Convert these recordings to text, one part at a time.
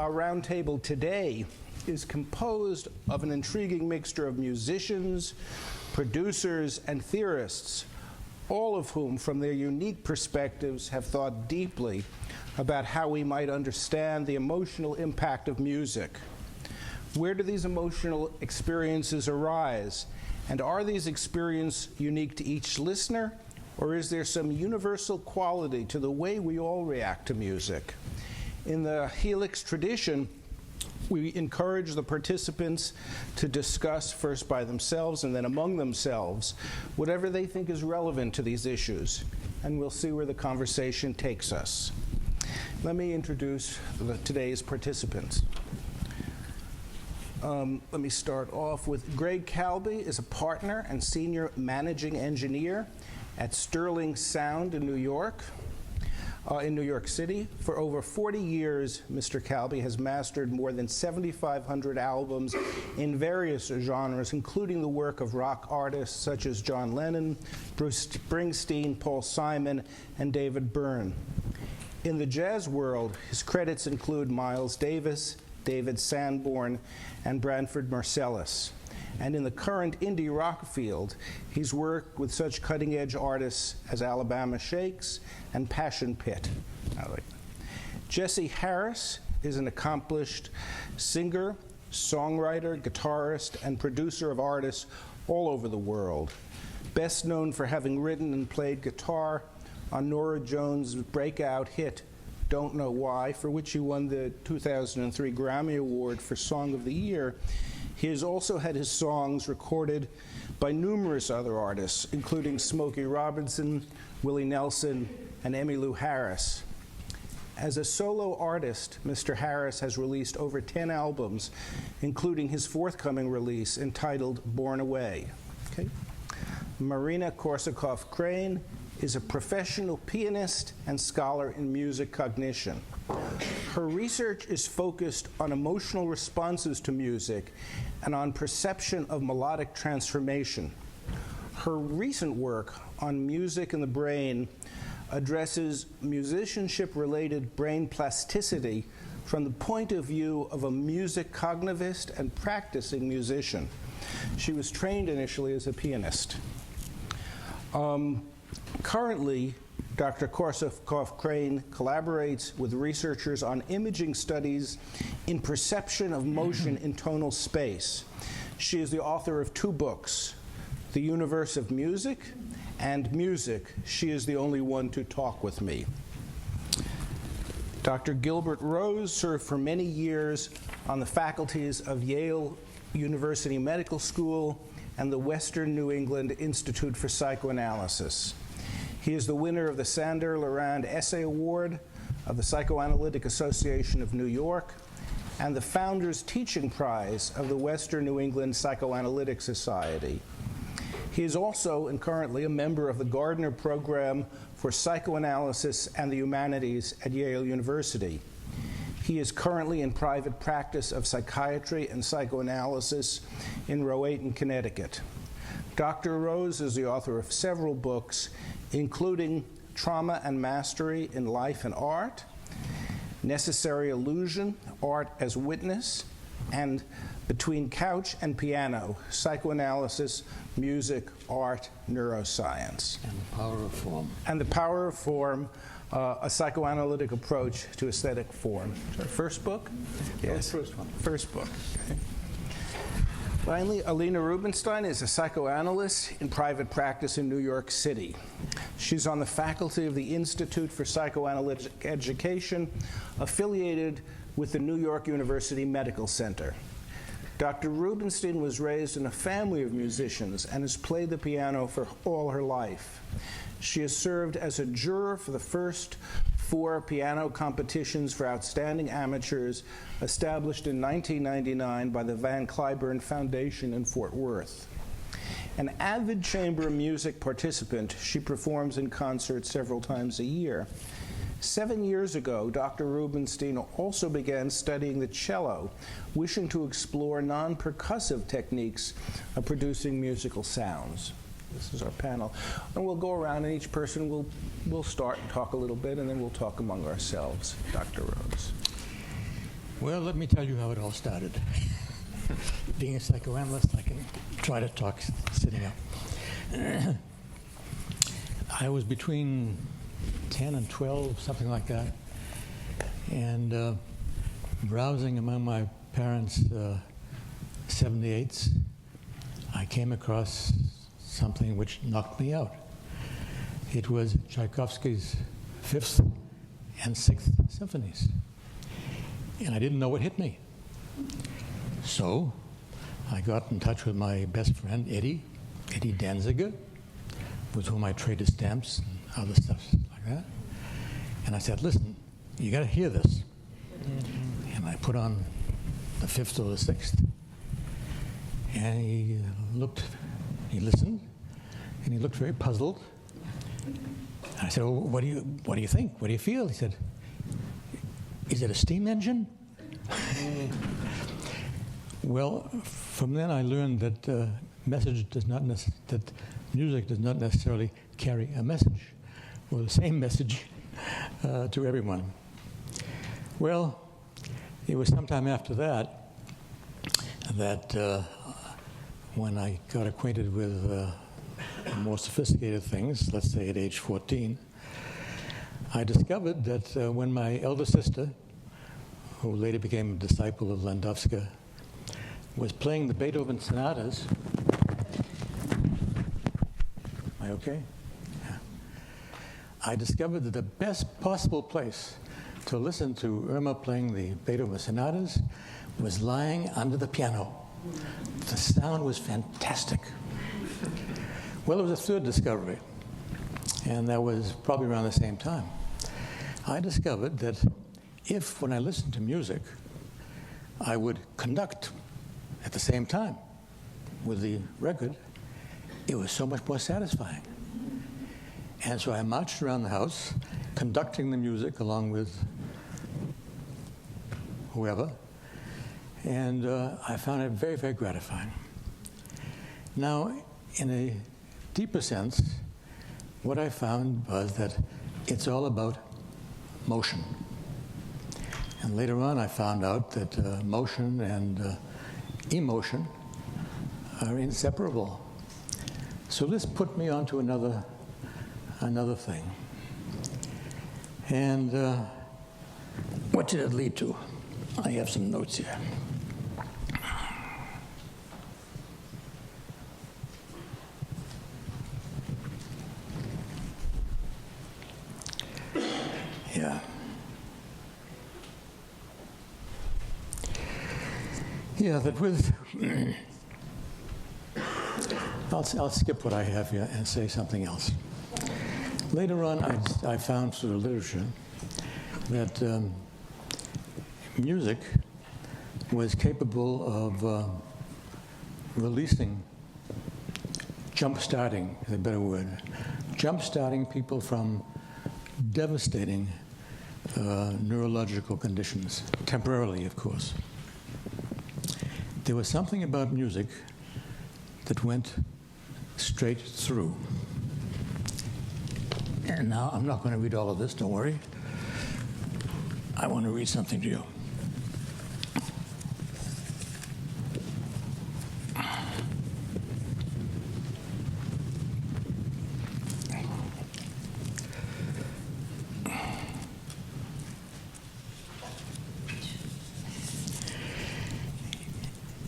our roundtable today is composed of an intriguing mixture of musicians, producers, and theorists, all of whom, from their unique perspectives, have thought deeply about how we might understand the emotional impact of music. Where do these emotional experiences arise? And are these experiences unique to each listener? Or is there some universal quality to the way we all react to music? In the Helix tradition, we encourage the participants to discuss first by themselves and then among themselves whatever they think is relevant to these issues, and we'll see where the conversation takes us. Let me introduce today's participants. Let me start off with Greg Calby is a partner and senior managing engineer at Sterling Sound in New York City. For over 40 years, Mr. Calby has mastered more than 7,500 albums in various genres, including the work of rock artists such as John Lennon, Bruce Springsteen, Paul Simon, and David Byrne. In the jazz world, his credits include Miles Davis, David Sanborn, and Branford Marsalis. And in the current indie rock field, he's worked with such cutting-edge artists as Alabama Shakes and Passion Pit. Jesse Harris is an accomplished singer, songwriter, guitarist, and producer of artists all over the world. Best known for having written and played guitar on Norah Jones' breakout hit, Don't Know Why, for which he won the 2003 Grammy Award for Song of the Year. He has also had his songs recorded by numerous other artists, including Smokey Robinson, Willie Nelson, and Emmylou Harris. As a solo artist, Mr. Harris has released over 10 albums, including his forthcoming release entitled Born Away. Okay. Marina Korsakoff-Crane is a professional pianist and scholar in music cognition. Her research is focused on emotional responses to music and on perception of melodic transformation. Her recent work on music and the brain addresses musicianship-related brain plasticity from the point of view of a music cognitivist and practicing musician. She was trained initially as a pianist. Currently, Dr. Korsakoff-Crane collaborates with researchers on imaging studies in perception of motion in tonal space. She is the author of 2 books, The Universe of Music and Music, She is the Only One to Talk with Me. Dr. Gilbert Rose served for many years on the faculties of Yale University Medical School and the Western New England Institute for Psychoanalysis. He is the winner of the Sander-Lorand Essay Award of the Psychoanalytic Association of New York and the Founders Teaching Prize of the Western New England Psychoanalytic Society. He is also and currently a member of the Gardner Program for Psychoanalysis and the Humanities at Yale University. He is currently in private practice of psychiatry and psychoanalysis in Rowayton, Connecticut. Dr. Rose is the author of several books, including Trauma and Mastery in Life and Art, Necessary Illusion, Art as Witness, and Between Couch and Piano, Psychoanalysis, Music, Art, Neuroscience. And the Power of Form. And the Power of Form, a psychoanalytic approach to aesthetic form. First book? Yes. Oh, first one. First book. Okay. Finally, Alina Rubinstein is a psychoanalyst in private practice in New York City. She's on the faculty of the Institute for Psychoanalytic Education, affiliated with the New York University Medical Center. Dr. Rubinstein was raised in a family of musicians and has played the piano for all her life. She has served as a juror for the first 4 piano competitions for outstanding amateurs established in 1999 by the Van Cliburn Foundation in Fort Worth. An avid chamber music participant, she performs in concert several times a year. 7 years ago, Dr. Rubinstein also began studying the cello, wishing to explore non-percussive techniques of producing musical sounds. This is our panel. And we'll go around and each person will start and talk a little bit, and then we'll talk among ourselves. Dr. Rose. Well, let me tell you how it all started. Being a psychoanalyst, I can try to talk sitting up. I was between 10 and 12, something like that, and browsing among my parents' 78s, I came across something which knocked me out. It was Tchaikovsky's 5th and 6th symphonies. And I didn't know what hit me. So I got in touch with my best friend, Eddie Danziger, with whom I traded stamps and other stuff like that. And I said, listen, you got to hear this. Mm-hmm. And I put on the 5th or the 6th. And he listened, and he looked very puzzled. And I said, well, what do you think? What do you feel? He said, is it a steam engine? Well, from then I learned that music does not necessarily carry a message, or the same message to everyone. Well, it was sometime after that when I got acquainted with more sophisticated things, let's say at age 14, I discovered that when my elder sister, who later became a disciple of Landowska, was playing the Beethoven sonatas. Am I okay? Yeah. I discovered that the best possible place to listen to Irma playing the Beethoven sonatas was lying under the piano. The sound was fantastic. Well, there was a third discovery, and that was probably around the same time. I discovered that if, when I listened to music, I would conduct at the same time with the record, it was so much more satisfying. And so I marched around the house, conducting the music along with whoever, and I found it very, very gratifying. Now, in a deeper sense, what I found was that it's all about motion. And later on, I found out that motion and emotion are inseparable. So this put me onto another thing. And what did it lead to? I have some notes here. Yeah. Yeah, that with... I'll skip what I have here and say something else. Later on, I found through the literature that music was capable of releasing, jump-starting is a better word, jump-starting people from devastating neurological conditions, temporarily, of course. There was something about music that went straight through. And now, I'm not going to read all of this, don't worry. I want to read something to you.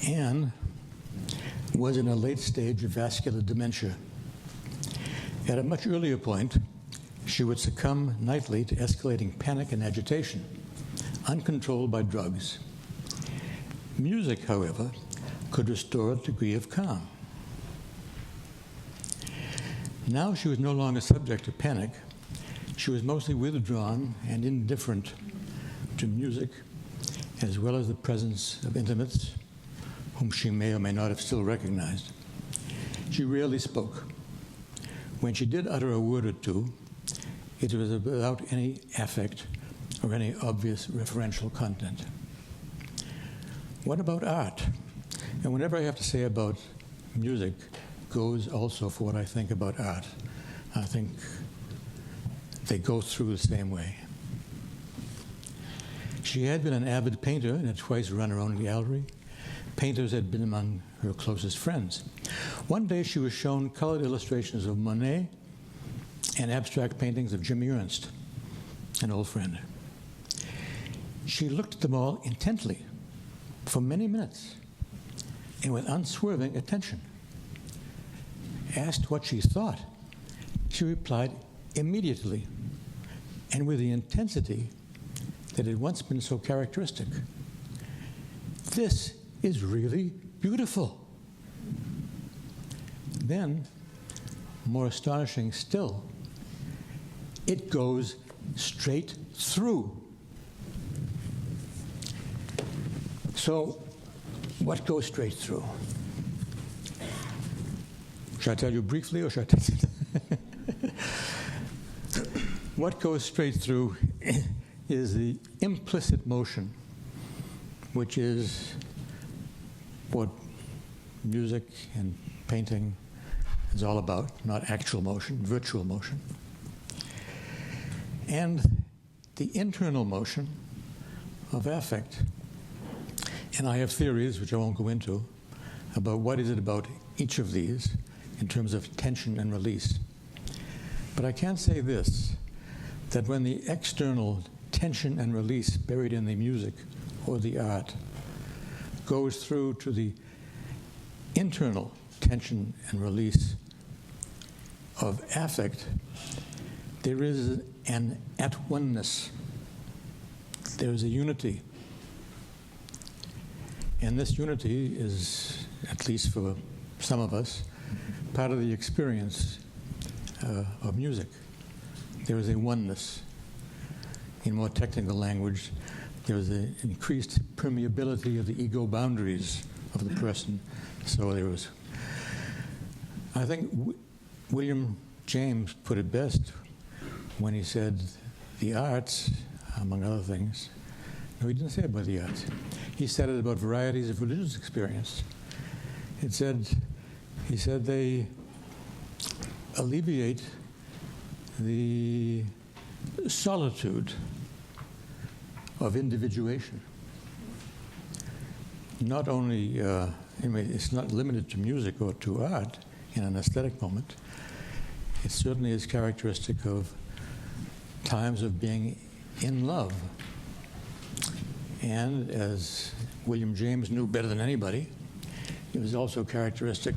Anne was in a late stage of vascular dementia. At a much earlier point, she would succumb nightly to escalating panic and agitation, uncontrolled by drugs. Music, however, could restore a degree of calm. Now she was no longer subject to panic. She was mostly withdrawn and indifferent to music, as well as the presence of intimates, whom she may or may not have still recognized. She rarely spoke. When she did utter a word or two, it was without any affect or any obvious referential content. What about art? And whatever I have to say about music goes also for what I think about art. I think they go through the same way. She had been an avid painter and had twice run her own gallery. Painters had been among her closest friends. One day she was shown colored illustrations of Monet and abstract paintings of Jimmy Ernst, an old friend. She looked at them all intently for many minutes and with unswerving attention. Asked what she thought, she replied immediately and with the intensity that had once been so characteristic. "This is really beautiful." Then, more astonishing still, it goes straight through. So, what goes straight through? Shall I tell you briefly, or shall I tell you? What goes straight through is the implicit motion, which is what music and painting is all about, not actual motion, virtual motion. And the internal motion of affect. And I have theories, which I won't go into, about what is it about each of these in terms of tension and release. But I can say this, that when the external tension and release buried in the music or the art goes through to the internal tension and release of affect, there is an at-oneness. There is a unity. And this unity is, at least for some of us, part of the experience of music. There is a oneness. In more technical language, there is an increased permeability of the ego boundaries of the person. So there was, I think William James put it best when he said, the arts, among other things, no, he didn't say it about the arts. He said it about varieties of religious experience. He said they alleviate the solitude of individuation. Not only, it's not limited to music or to art in an aesthetic moment. It certainly is characteristic of times of being in love. And as William James knew better than anybody, it was also characteristic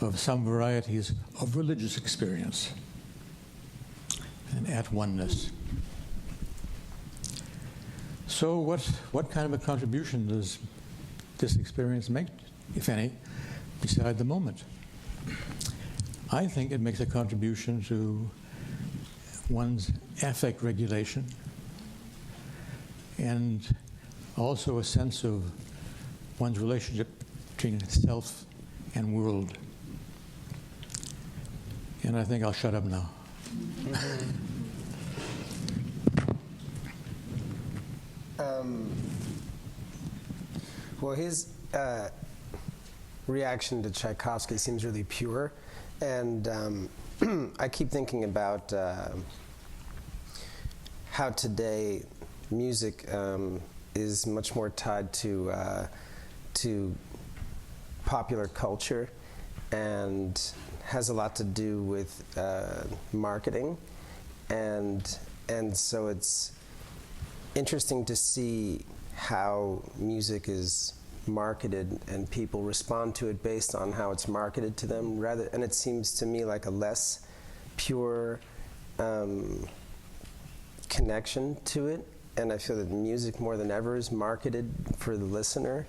of some varieties of religious experience and at-oneness. So what kind of a contribution does this experience make, if any, beside the moment? I think it makes a contribution to one's affect regulation and also a sense of one's relationship between self and world. And I think I'll shut up now. Well, his reaction to Tchaikovsky seems really pure, and I keep thinking about how today music is much more tied to popular culture and has a lot to do with marketing, and so it's interesting to see how music is marketed and people respond to it based on how it's marketed to them, and it seems to me like a less pure connection to it. And I feel that music more than ever is marketed for the listener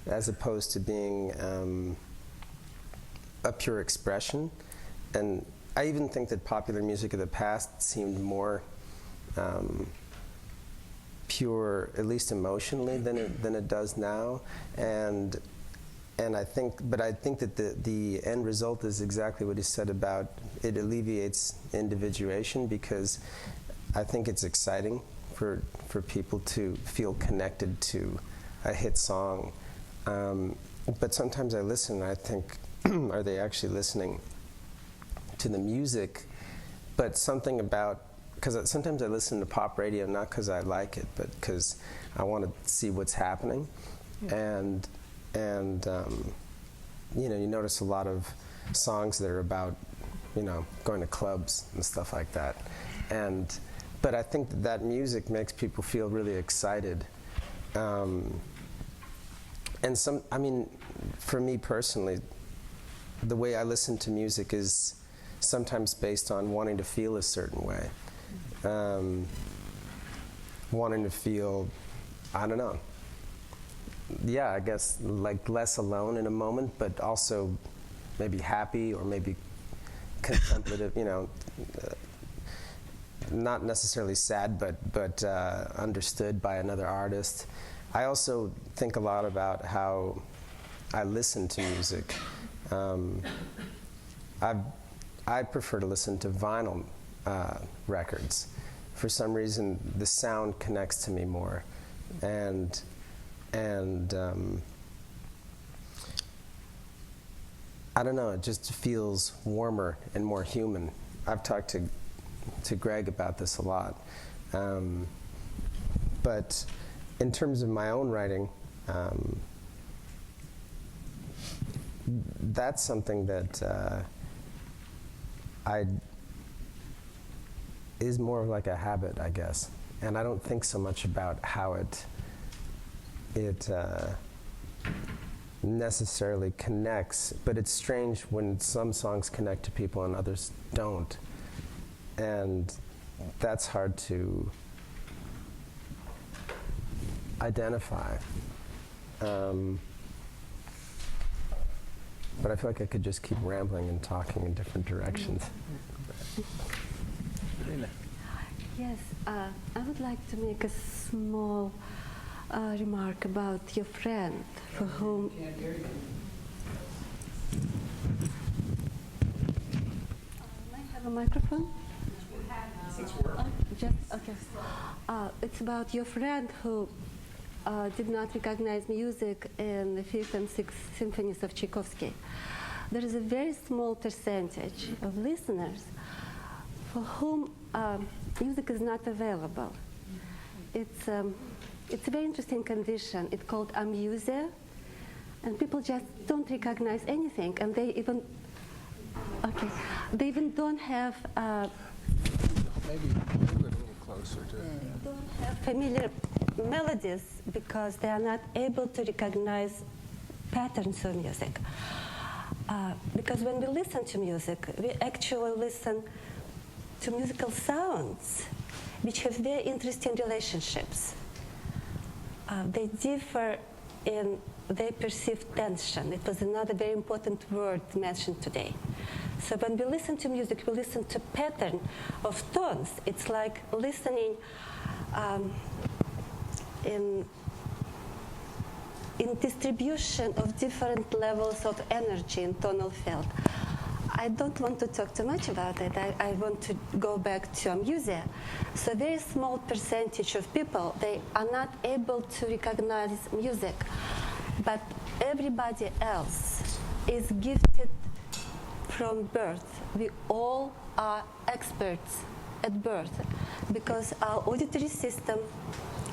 as opposed to being a pure expression. And I even think that popular music of the past seemed more pure, at least emotionally, than it does now. And I think that the end result is exactly what he said about it alleviates individuation, because I think it's exciting for people to feel connected to a hit song. But sometimes I listen and I think, are they actually listening to the music? But something about because sometimes I listen to pop radio not because I like it, but because I want to see what's happening, and you know, you notice a lot of songs that are about, you know, going to clubs and stuff like that, but I think that music makes people feel really excited, and I mean, for me personally, the way I listen to music is sometimes based on wanting to feel a certain way, wanting to feel, I don't know, yeah, I guess like less alone in a moment, but also maybe happy or maybe contemplative, you know, not necessarily sad, but understood by another artist. I also think a lot about how I listen to music. I prefer to listen to vinyl records. For some reason, the sound connects to me more, and I don't know, it just feels warmer and more human. I've talked to Greg about this a lot. But in terms of my own writing, that's something that is more of like a habit, I guess. And I don't think so much about how it necessarily connects, but it's strange when some songs connect to people and others don't. And that's hard to identify. But I feel like I could just keep rambling and talking in different directions. Yes, I would like to make a small remark about your friend for whom... May I have a microphone? Okay. It's about your friend who did not recognize music in the 5th and 6th symphonies of Tchaikovsky. There is a very small percentage of listeners for whom music is not available. It's a very interesting condition. It's called amusia, and people just don't recognize anything, and they even don't have Maybe a little closer to don't have familiar melodies because they are not able to recognize patterns of music. Because when we listen to music, we actually listen to musical sounds which have very interesting relationships. They differ in their perceived tension. It was another very important word mentioned today. So when we listen to music, we listen to pattern of tones. It's like listening in distribution of different levels of energy in tonal field. I don't want to talk too much about it. I want to go back to amusia. So a very small percentage of people, they are not able to recognize music. But everybody else is gifted from birth. We all are experts at birth because our auditory system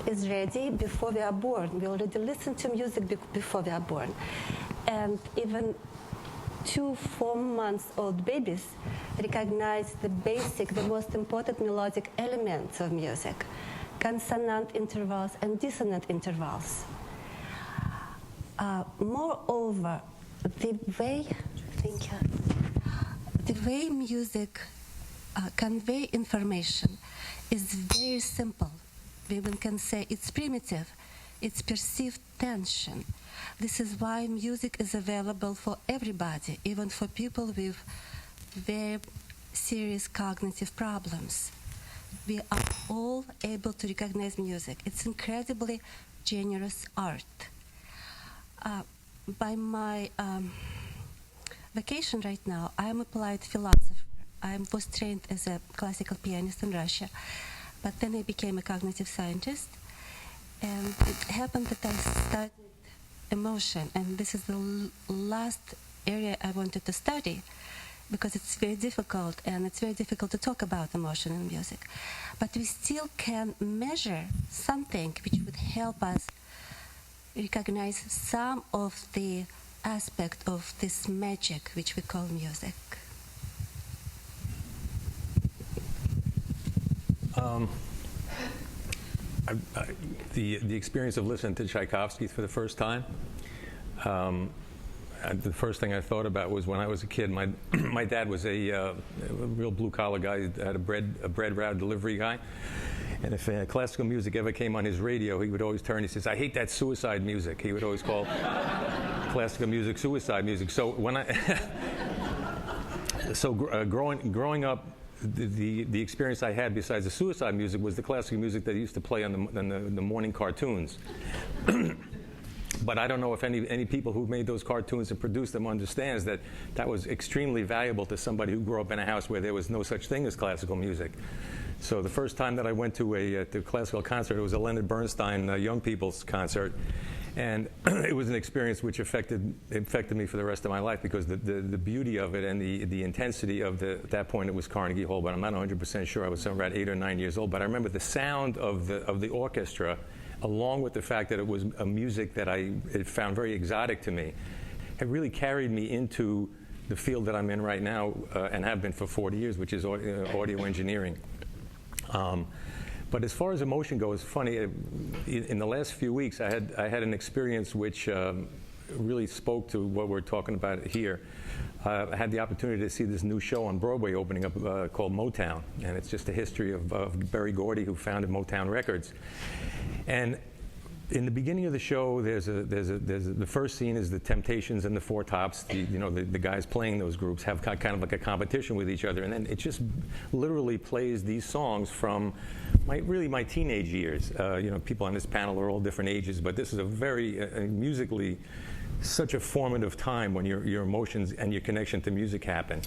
is ready before we are born. We already listen to music before we are born. And even 2-4-month-old babies recognize the basic, the most important melodic elements of music, consonant intervals and dissonant intervals. Moreover, the way music convey information is very simple. We even can say it's primitive. It's perceived tension. This is why music is available for everybody, even for people with very serious cognitive problems. We are all able to recognize music. It's incredibly generous art. By my vacation right now, I am applied philosopher. I was trained as a classical pianist in Russia, but then I became a cognitive scientist. And it happened that I studied emotion, and this is the last area I wanted to study. because it's very difficult, and it's very difficult to talk about emotion in music. But we still can measure something which would help us recognize some of the aspect of this magic which we call music. The experience of listening to Tchaikovsky for the first time, the first thing I thought about was when I was a kid. My dad was a real blue-collar guy. He had a bread route delivery guy. And if classical music ever came on his radio, he would always turn. He says, "I hate that suicide music." He would always call classical music suicide music. So when growing up, the experience I had besides the suicide music was the classical music that used to play on the morning cartoons. But I don't know if any people who made those cartoons and produced them understands that that was extremely valuable to somebody who grew up in a house where there was no such thing as classical music. So the first time that I went to a classical concert, it was a Leonard Bernstein young people's concert. And it was an experience which affected me for the rest of my life, because the beauty of it and the intensity of at that point it was Carnegie Hall, but I'm not 100% sure. I was somewhere around 8 or 9 years old. But I remember the sound of the orchestra, along with the fact that it was a music that it found very exotic to me. It really carried me into the field that I'm in right now and have been for 40 years, which is audio engineering. But as far as emotion goes, funny, in the last few weeks I had an experience which really spoke to what we're talking about here. I had the opportunity to see this new show on Broadway opening up called Motown, and it's just a history of Berry Gordy, who founded Motown Records. And in the beginning of the show, the first scene is the Temptations and the Four Tops. The guys playing those groups have kind of like a competition with each other, and then it just literally plays these songs from my teenage years. People on this panel are all different ages, but this is a very musically such a formative time when your emotions and your connection to music happen.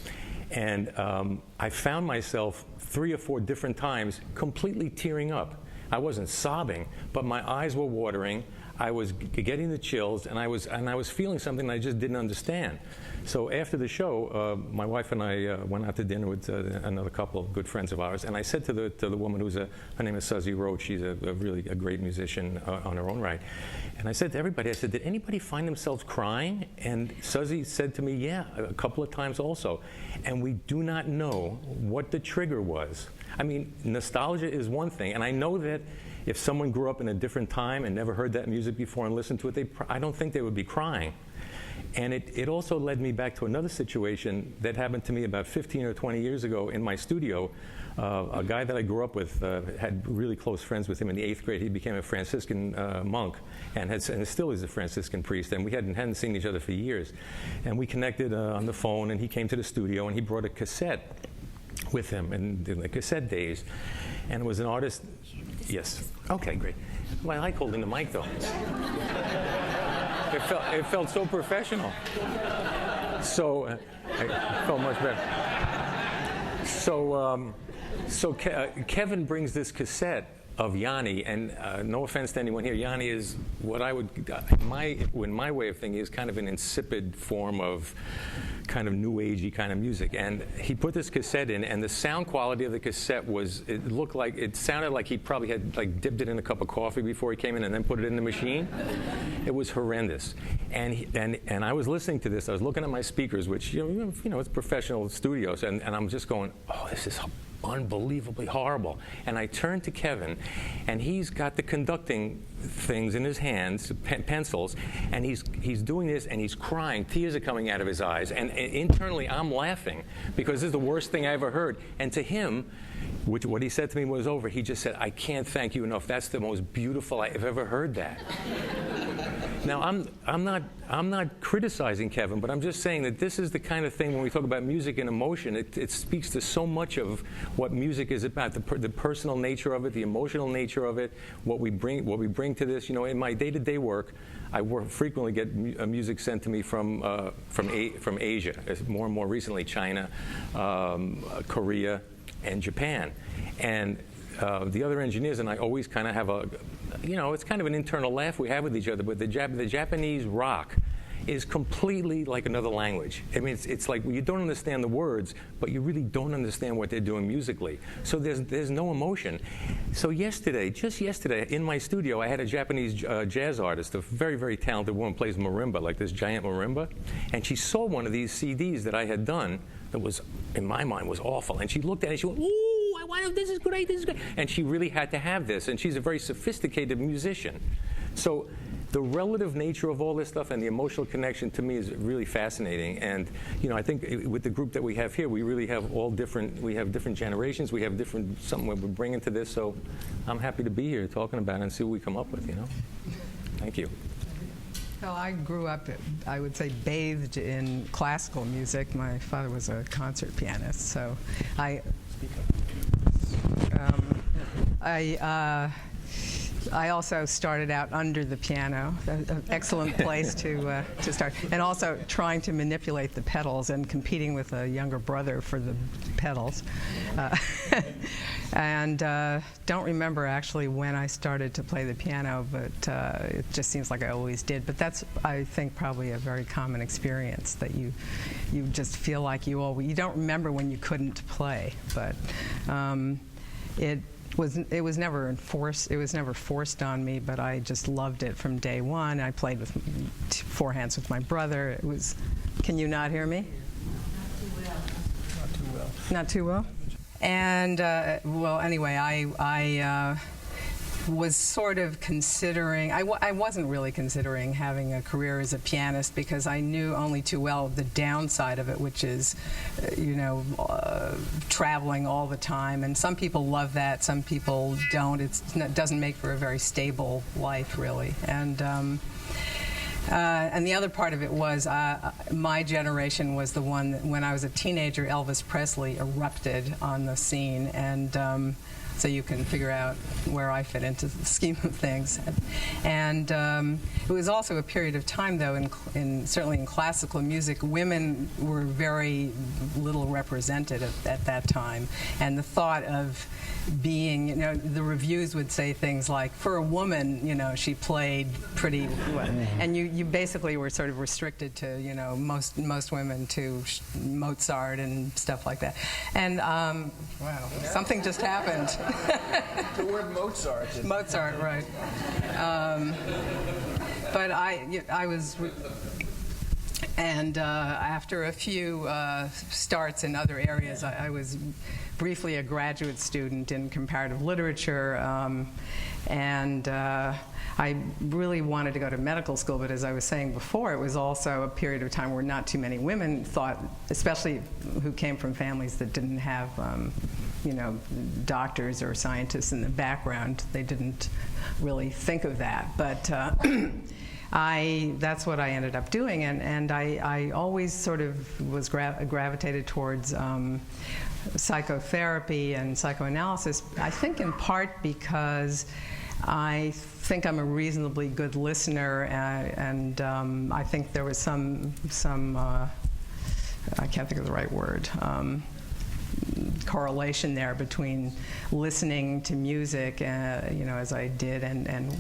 And I found myself 3 or 4 different times completely tearing up. I wasn't sobbing, but my eyes were watering. I was getting the chills, and I was feeling something I just didn't understand. So after the show, my wife and I went out to dinner with another couple of good friends of ours, and I said to the woman her name is Suzy Roach. She's a really great musician on her own right. And I said to everybody, I said, did anybody find themselves crying? And Suzy said to me, yeah, a couple of times also. And we do not know what the trigger was. I mean, nostalgia is one thing, and I know that if someone grew up in a different time and never heard that music before and listened to it, I don't think they would be crying. And it also led me back to another situation that happened to me about 15 or 20 years ago in my studio. A guy that I grew up with, had really close friends with him in the 8th grade. He became a Franciscan monk and still is a Franciscan priest. And we hadn't seen each other for years. And we connected on the phone, and he came to the studio, and he brought a cassette with him in the cassette days. And it was an artist. Yes. Okay, great. Well, I like holding the mic, though. It felt so professional. So I felt much better. So Kevin brings this cassette of Yanni, and no offense to anyone here, Yanni is what I would, in my way of thinking, is kind of an insipid form of kind of new agey kind of music. And he put this cassette in, and the sound quality of the cassette it sounded like he probably had like dipped it in a cup of coffee before he came in and then put it in the machine. It was horrendous. And I was listening to this. I was looking at my speakers, which it's professional studios, and I'm just going, oh, this is unbelievably horrible. And I turned to Kevin, and he's got the conducting things in his hands, pencils, and he's doing this, and he's crying. Tears are coming out of his eyes, and internally I'm laughing because this is the worst thing I ever heard. And to him, what he said to me was over. He just said, "I can't thank you enough. That's the most beautiful I've ever heard that." Now, I'm not criticizing Kevin, but I'm just saying that this is the kind of thing when we talk about music and emotion, it speaks to so much of what music is about, the personal nature of it, the emotional nature of it, what we bring to this. In my day-to-day work, I frequently get music sent to me from Asia, more and more recently China, Korea, and Japan. And the other engineers and I always kind of have it's kind of an internal laugh we have with each other, but the Japanese rock is completely like another language. I mean, it's like you don't understand the words, but you really don't understand what they're doing musically. So there's no emotion. So just yesterday, in my studio, I had a Japanese jazz artist, a very, very talented woman, plays marimba, like this giant marimba, and she saw one of these CDs that I had done that was, in my mind, was awful. And she looked at it and she went, ooh, I want this is great, this is great. And she really had to have this, and she's a very sophisticated musician. So the relative nature of all this stuff and the emotional connection to me is really fascinating. And I think with the group that we have here, we really have we have different generations, we have different, something we're bringing to this. So I'm happy to be here talking about it and see what we come up with, Thank you. Well, I grew up, I would say, bathed in classical music. My father was a concert pianist, so I also started out under the piano, an excellent place to start, and also trying to manipulate the pedals and competing with a younger brother for the pedals. And don't remember actually when I started to play the piano, but it just seems like I always did. But that's, I think, probably a very common experience, that you just feel like you don't remember when you couldn't play, but it was never enforced. It was never forced on me, but I just loved it from day one. I played with four hands with my brother. It was. Can you not hear me? Not too well. Not too well. And well, anyway, I was sort of considering. I wasn't really considering having a career as a pianist, because I knew only too well the downside of it, which is, traveling all the time. And some people love that, some people don't. It doesn't make for a very stable life, really. And the other part of it was my generation was the one that, when I was a teenager, Elvis Presley erupted on the scene, and so you can figure out where I fit into the scheme of things. And it was also a period of time, though, certainly in classical music, women were very little represented at that time. And the thought of being, the reviews would say things like, for a woman, she played pretty well. And you basically were sort of restricted to, most women to Mozart and stuff like that. And, wow, something just happened. The word Mozart. Mozart, right. But I was... And after a few starts in other areas, I was briefly a graduate student in comparative literature, and I really wanted to go to medical school, but as I was saying before, it was also a period of time where not too many women thought, especially who came from families that didn't have doctors or scientists in the background, they didn't really think of that. But that's what I ended up doing, and I always sort of was gravitated towards psychotherapy and psychoanalysis, I think in part because I think I'm a reasonably good listener, and I think there was some I can't think of the right word, correlation there between listening to music, as I did, and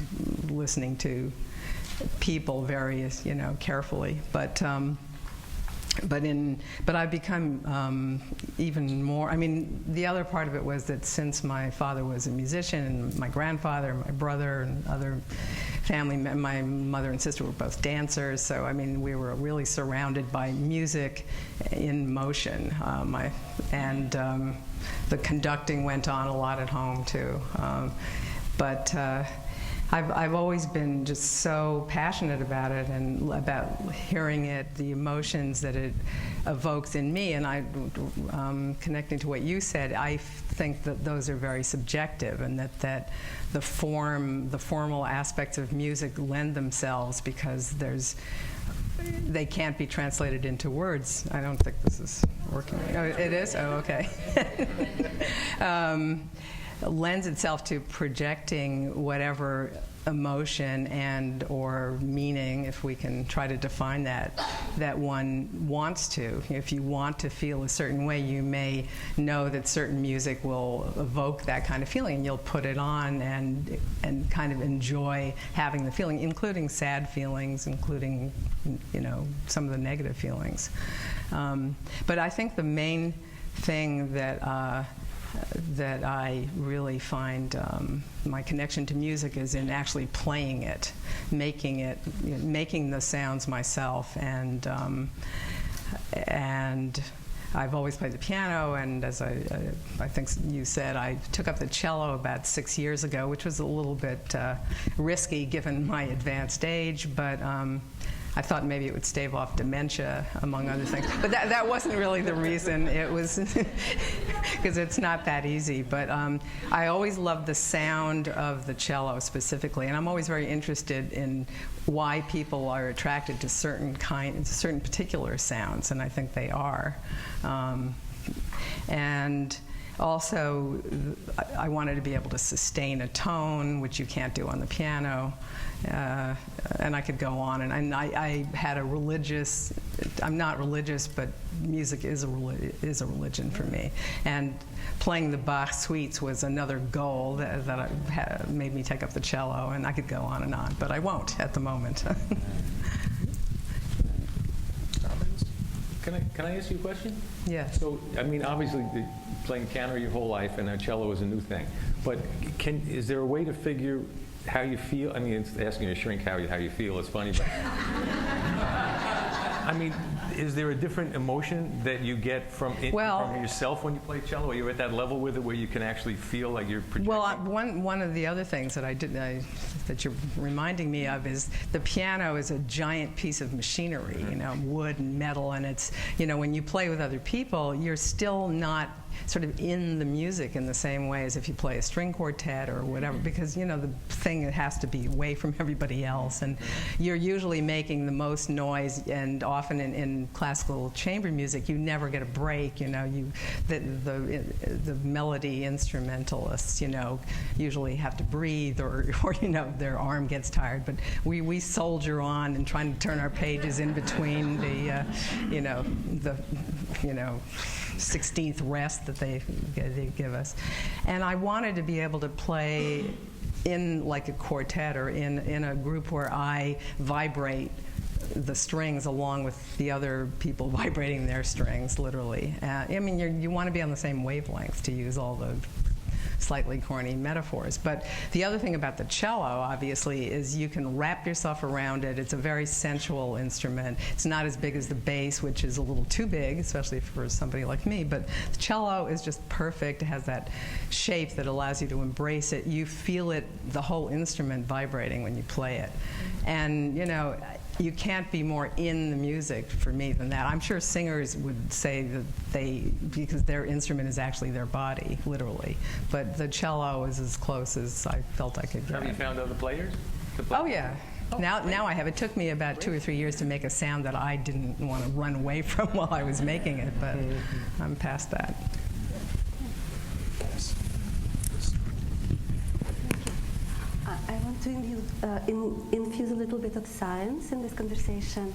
listening to people very, carefully. But I've become even more. I mean, the other part of it was that since my father was a musician, and my grandfather, my brother, and other family, my mother and sister were both dancers. So I mean, we were really surrounded by music in motion, and the conducting went on a lot at home too. But I've always been just so passionate about it, and about hearing it, the emotions that it evokes in me. And connecting to what you said, I think that those are very subjective, and that the formal aspects of music lend themselves because they can't be translated into words. I don't think this is working. Oh, it is? Oh, okay. Lends itself to projecting whatever emotion and or meaning, if we can try to define that, that one wants to. If you want to feel a certain way, you may know that certain music will evoke that kind of feeling, and you'll put it on and kind of enjoy having the feeling, including sad feelings, including, you know, some of the negative feelings. But I think the main thing that I really find my connection to music is in actually playing it, making the sounds myself, and I've always played the piano, and as I think you said, I took up the cello about 6 years ago, which was a little bit risky given my advanced age, but I thought maybe it would stave off dementia, among other things. But that wasn't really the reason. It was because it's not that easy. But I always loved the sound of the cello specifically, and I'm always very interested in why people are attracted to certain particular sounds, and I think they are. And also, I wanted to be able to sustain a tone, which you can't do on the piano. And I could go on. And I had a religious, I'm not religious, but music is a religion for me. And playing the Bach suites was another goal that made me take up the cello. And I could go on, but I won't at the moment. Can I ask you a question? Yes. So, I mean, obviously, playing piano your whole life, and now cello is a new thing. But is there a way to figure how you feel? I mean, it's asking a shrink how you feel is funny, but I mean, is there a different emotion that you get from yourself when you play cello? Are you at that level with it where you can actually feel like you're projecting? Well, one of the other things that that you're reminding me of is the piano is a giant piece of machinery, you know, wood and metal, and it's, you know, when you play with other people, you're still not sort of in the music in the same way as if you play a string quartet or whatever, because, you know, the thing has to be away from everybody else, and you're usually making the most noise, and often in classical chamber music you never get a break, you know, the melody instrumentalists, you know, usually have to breathe or you know, their arm gets tired, but we soldier on and trying to turn our pages in between the you know, the 16th rest that they give us. And I wanted to be able to play in like a quartet or in a group where I vibrate the strings along with the other people vibrating their strings, literally. I mean, you want to be on the same wavelength, to use all the slightly corny metaphors. But the other thing about the cello, obviously, is you can wrap yourself around it. It's a very sensual instrument. It's not as big as the bass, which is a little too big, especially for somebody like me. But the cello is just perfect. It has that shape that allows you to embrace it. You feel it, the whole instrument vibrating when you play it. And, you know, you can't be more in the music for me than that. I'm sure singers would say that because their instrument is actually their body, literally. But the cello is as close as I felt I could get. Have you found other players to play? Oh, yeah. Now I have. It took me about 2 or 3 years to make a sound that I didn't want to run away from while I was making it, but I'm past that. I want to infuse a little bit of science in this conversation.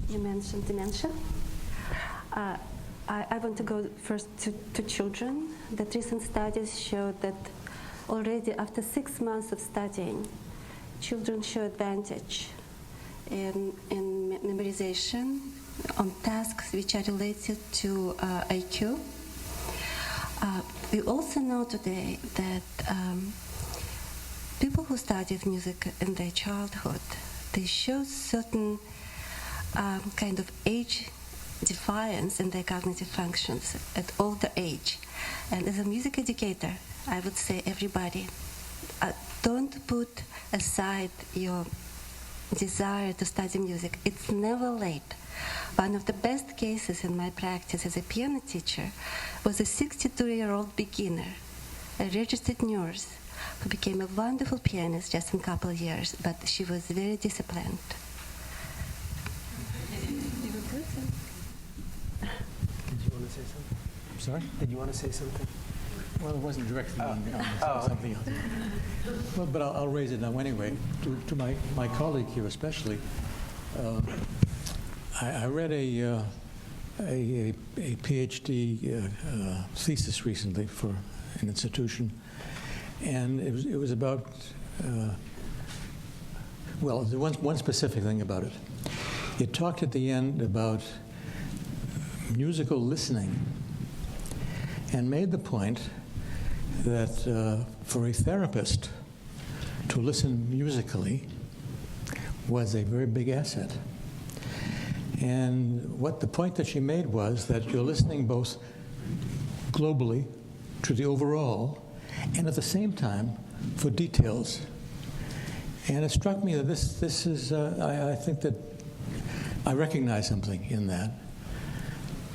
You mentioned dementia. I want to go first to children. That recent studies showed that already after 6 months of studying, children show advantage in memorization on tasks which are related to IQ. We also know today that people who studied music in their childhood, they show certain kind of age defiance in their cognitive functions at older age. And as a music educator, I would say everybody, don't put aside your desire to study music. It's never late. One of the best cases in my practice as a piano teacher was a 62-year-old beginner, a registered nurse, who became a wonderful pianist just in a couple of years, but she was very disciplined. Did you want to say something? I'm sorry? Did you want to say something? Well, it wasn't directly on something else. Well, but I'll raise it now anyway. To my colleague here especially, I read a PhD thesis recently for an institution, and it was about, well, there's one specific thing about it. It talked at the end about musical listening and made the point that for a therapist to listen musically was a very big asset. And what the point that she made was that you're listening both globally to the overall and at the same time for details. And it struck me that this is, I think that I recognize something in that.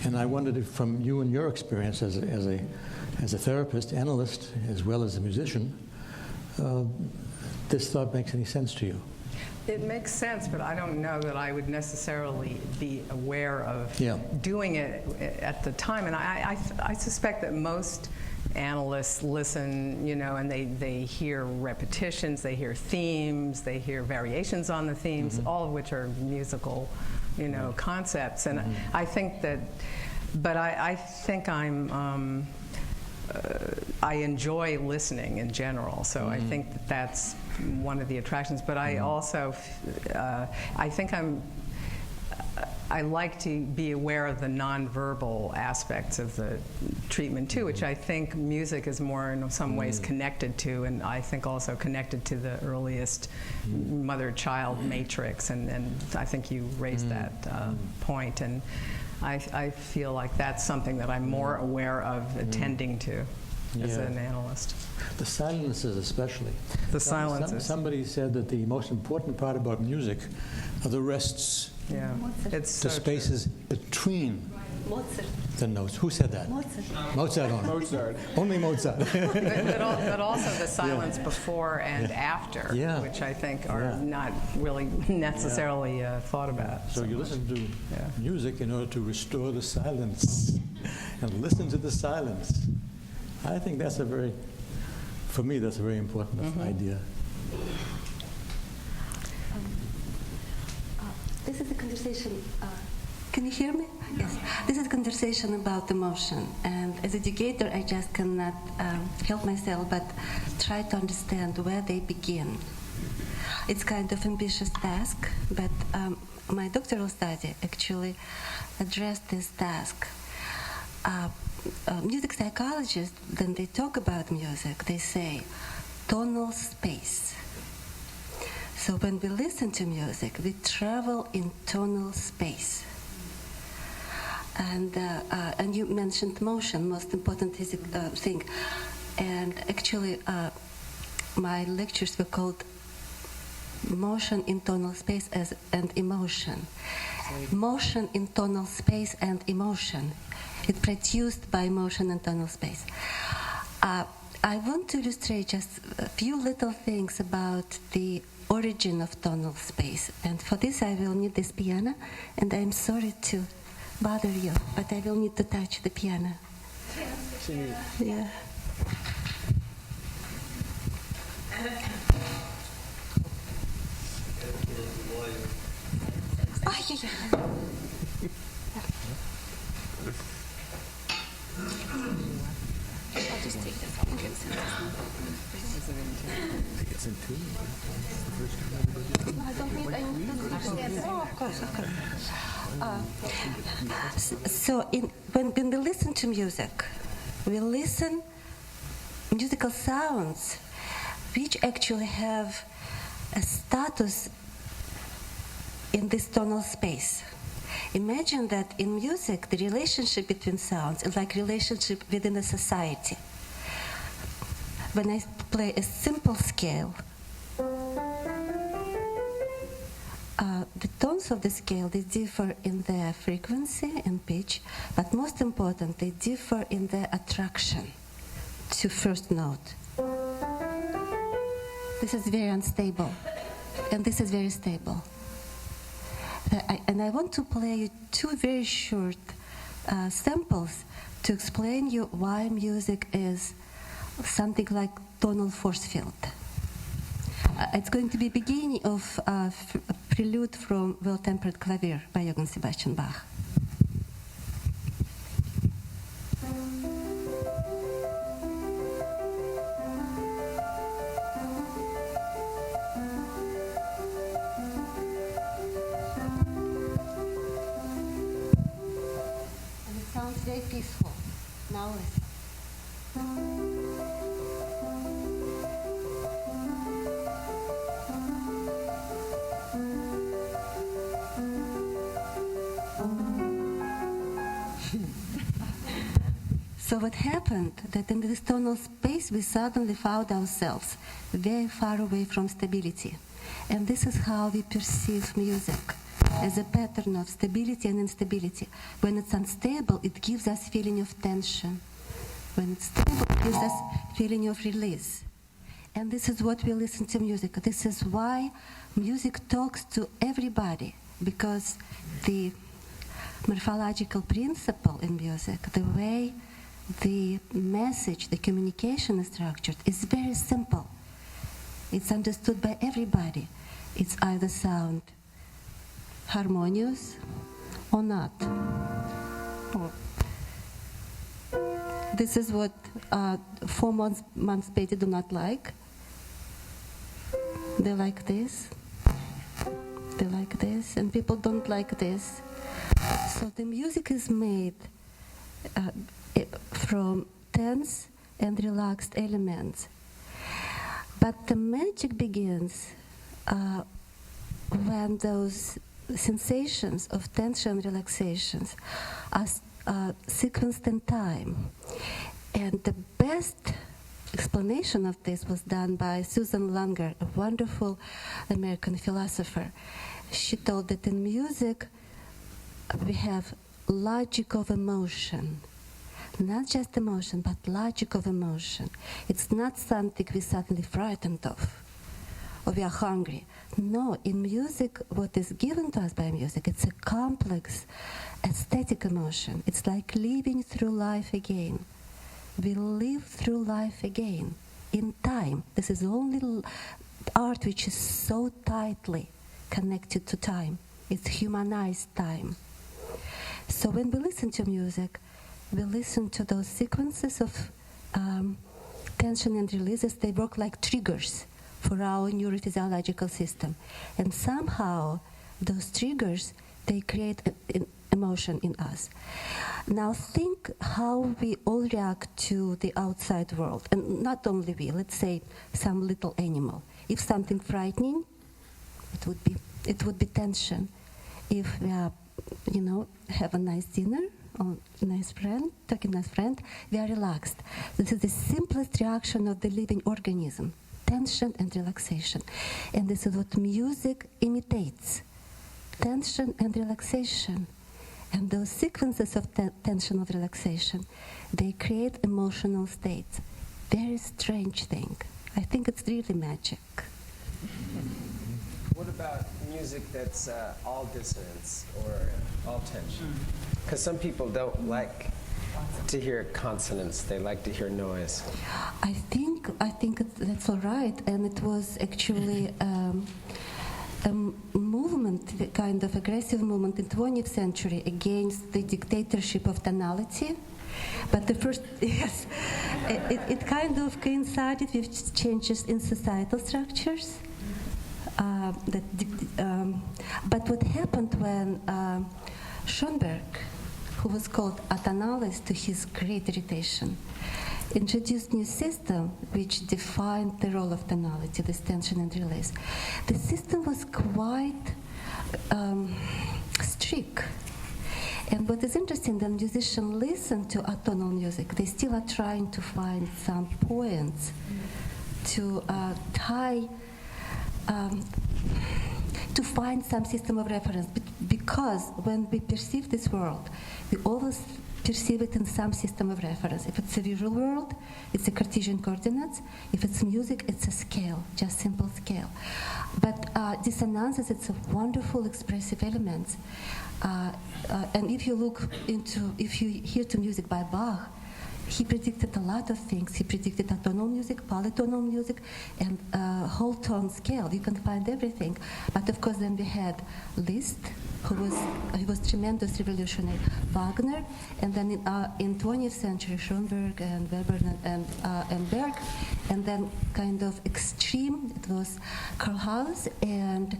And I wondered if from you and your experience as a therapist, analyst, as well as a musician, this thought makes any sense to you. It makes sense, but I don't know that I would necessarily be aware of doing it at the time. And I suspect that most analysts listen, and they hear repetitions, they hear themes, they hear variations on the themes, all of which are musical, concepts. And I think that, but I think I enjoy listening in general, so I think that that's one of the attractions. But I also, I think I like to be aware of the nonverbal aspects of the treatment too, which I think music is more in some ways connected to, and I think also connected to the earliest mother-child matrix, and I think you raised that point, and I feel like that's something that I'm more aware of attending to as an analyst. The silences especially. The silences. Somebody said that the most important part about music are the rests. Yeah, it's the so spaces between Mozart. the notes. Who said that? Mozart only. Mozart. Only Mozart. but also the silence before and after, which I think are not really necessarily thought about. So you listen to music in order to restore the silence and listen to the silence. I think that's for me, that's a very important idea. This is a conversation. Can you hear me? Yes. This is a conversation about emotion, and as an educator, I just cannot help myself but try to understand where they begin. It's kind of ambitious task, but my doctoral study actually addressed this task. Music psychologists, when they talk about music, they say tonal space. So when we listen to music, we travel in tonal space. And you mentioned motion, most important thing. And actually, my lectures were called Motion in Tonal Space and Emotion. Motion in tonal space and emotion. It's produced by motion and tonal space. I want to illustrate just a few little things about the origin of tonal space. And for this I will need this piano, and I'm sorry to bother you, but I will need to touch the piano. Yeah. Oh, yeah. I'll just take this off. It's in tune. I don't need any. Oh, of course. So when we listen to music, we listen musical sounds which actually have a status in this tonal space. Imagine that in music, the relationship between sounds is like relationship within a society. When I play a simple scale, the tones of the scale, they differ in their frequency and pitch, but most important, they differ in their attraction to first note. This is very unstable, and this is very stable. And I want to play you two very short samples to explain you why music is something like tonal force field. It's going to be beginning of a prelude from Well-Tempered Clavier by Johann Sebastian Bach. And it sounds very peaceful. Now listen. So what happened that in this tonal space we suddenly found ourselves very far away from stability. And this is how we perceive music, as a pattern of stability and instability. When it's unstable, it gives us feeling of tension. When it's stable, it gives us feeling of release. And this is what we listen to music. This is why music talks to everybody, because the morphological principle in music, the way the message, the communication is structured, is very simple. It's understood by everybody. It's either sound harmonious or not. This is what 4 months baby do not like. They like this. They like this, and people don't like this. So the music is made from tense and relaxed elements. But the magic begins when those sensations of tension and relaxations are sequenced in time. And the best explanation of this was done by Susan Langer, a wonderful American philosopher. She told that in music we have logic of emotion. Not just emotion, but logic of emotion. It's not something we're suddenly frightened of, or we are hungry. No, in music, what is given to us by music, it's a complex aesthetic emotion. It's like living through life again. We live through life again, in time. This is the only art which is so tightly connected to time. It's humanized time. So when we listen to music, we listen to those sequences of tension and releases. They work like triggers for our neurophysiological system. And somehow those triggers, they create an emotion in us. Now think how we all react to the outside world. And not only we, let's say some little animal. If something frightening, it would be tension. If we are, have a nice dinner, or nice friend, talking nice friend, we are relaxed. This is the simplest reaction of the living organism, tension and relaxation. And this is what music imitates, tension and relaxation. And those sequences of tension and relaxation, they create emotional states. Very strange thing. I think it's really magic. What about music that's all dissonance or all tension? Because some people don't like to hear consonants; they like to hear noise. I think that's all right, and it was actually a movement, kind of aggressive movement in 20th century against the dictatorship of tonality. But the first, yes, it kind of coincided with changes in societal structures. But what happened when Schoenberg, who was called a tonalist to his great irritation, introduced new system which defined the role of tonality, this tension and release. The system was quite strict. And what is interesting, when musicians listen to atonal music, they still are trying to find some points to tie, to find some system of reference. Because when we perceive this world, we always perceive it in some system of reference. If it's a visual world, it's a Cartesian coordinates. If it's music, it's a scale, just simple scale. But dissonances, it's a wonderful expressive element. And if you look into, if you hear to music by Bach, he predicted a lot of things. He predicted atonal music, polytonal music, and whole tone scale. You can find everything. But of course, then we had Liszt, he was tremendous revolutionary. Wagner, and then in 20th century, Schoenberg and Weber and Berg, and then kind of extreme, it was Karl Haus and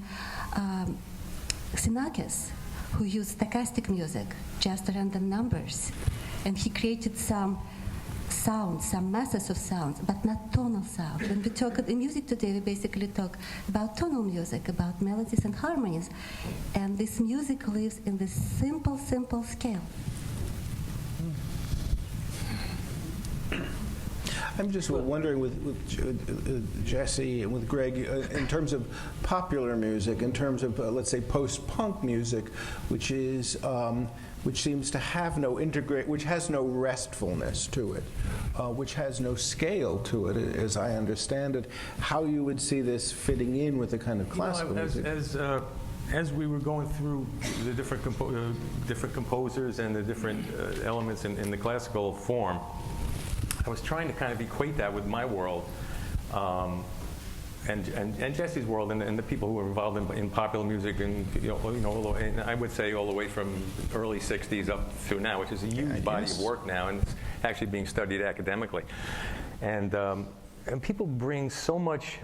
Xenakis, who used stochastic music, just random numbers. And he created some sounds, some masses of sounds, but not tonal sound. When we talk in music today, we basically talk about tonal music, about melodies and harmonies. And this music lives in this simple, simple scale. I'm just wondering with Jesse and with Greg, in terms of popular music, in terms of, let's say, post-punk music, which is which seems to have which has no restfulness to it, which has no scale to it, as I understand it, how you would see this fitting in with the kind of classical music? As we were going through the different composers and the different elements in the classical form, I was trying to kind of equate that with my world, and Jesse's world, and the people who were involved in popular music, and and I would say all the way from early '60s up to now, which is a huge body of work now, and it's actually being studied academically, and people bring so much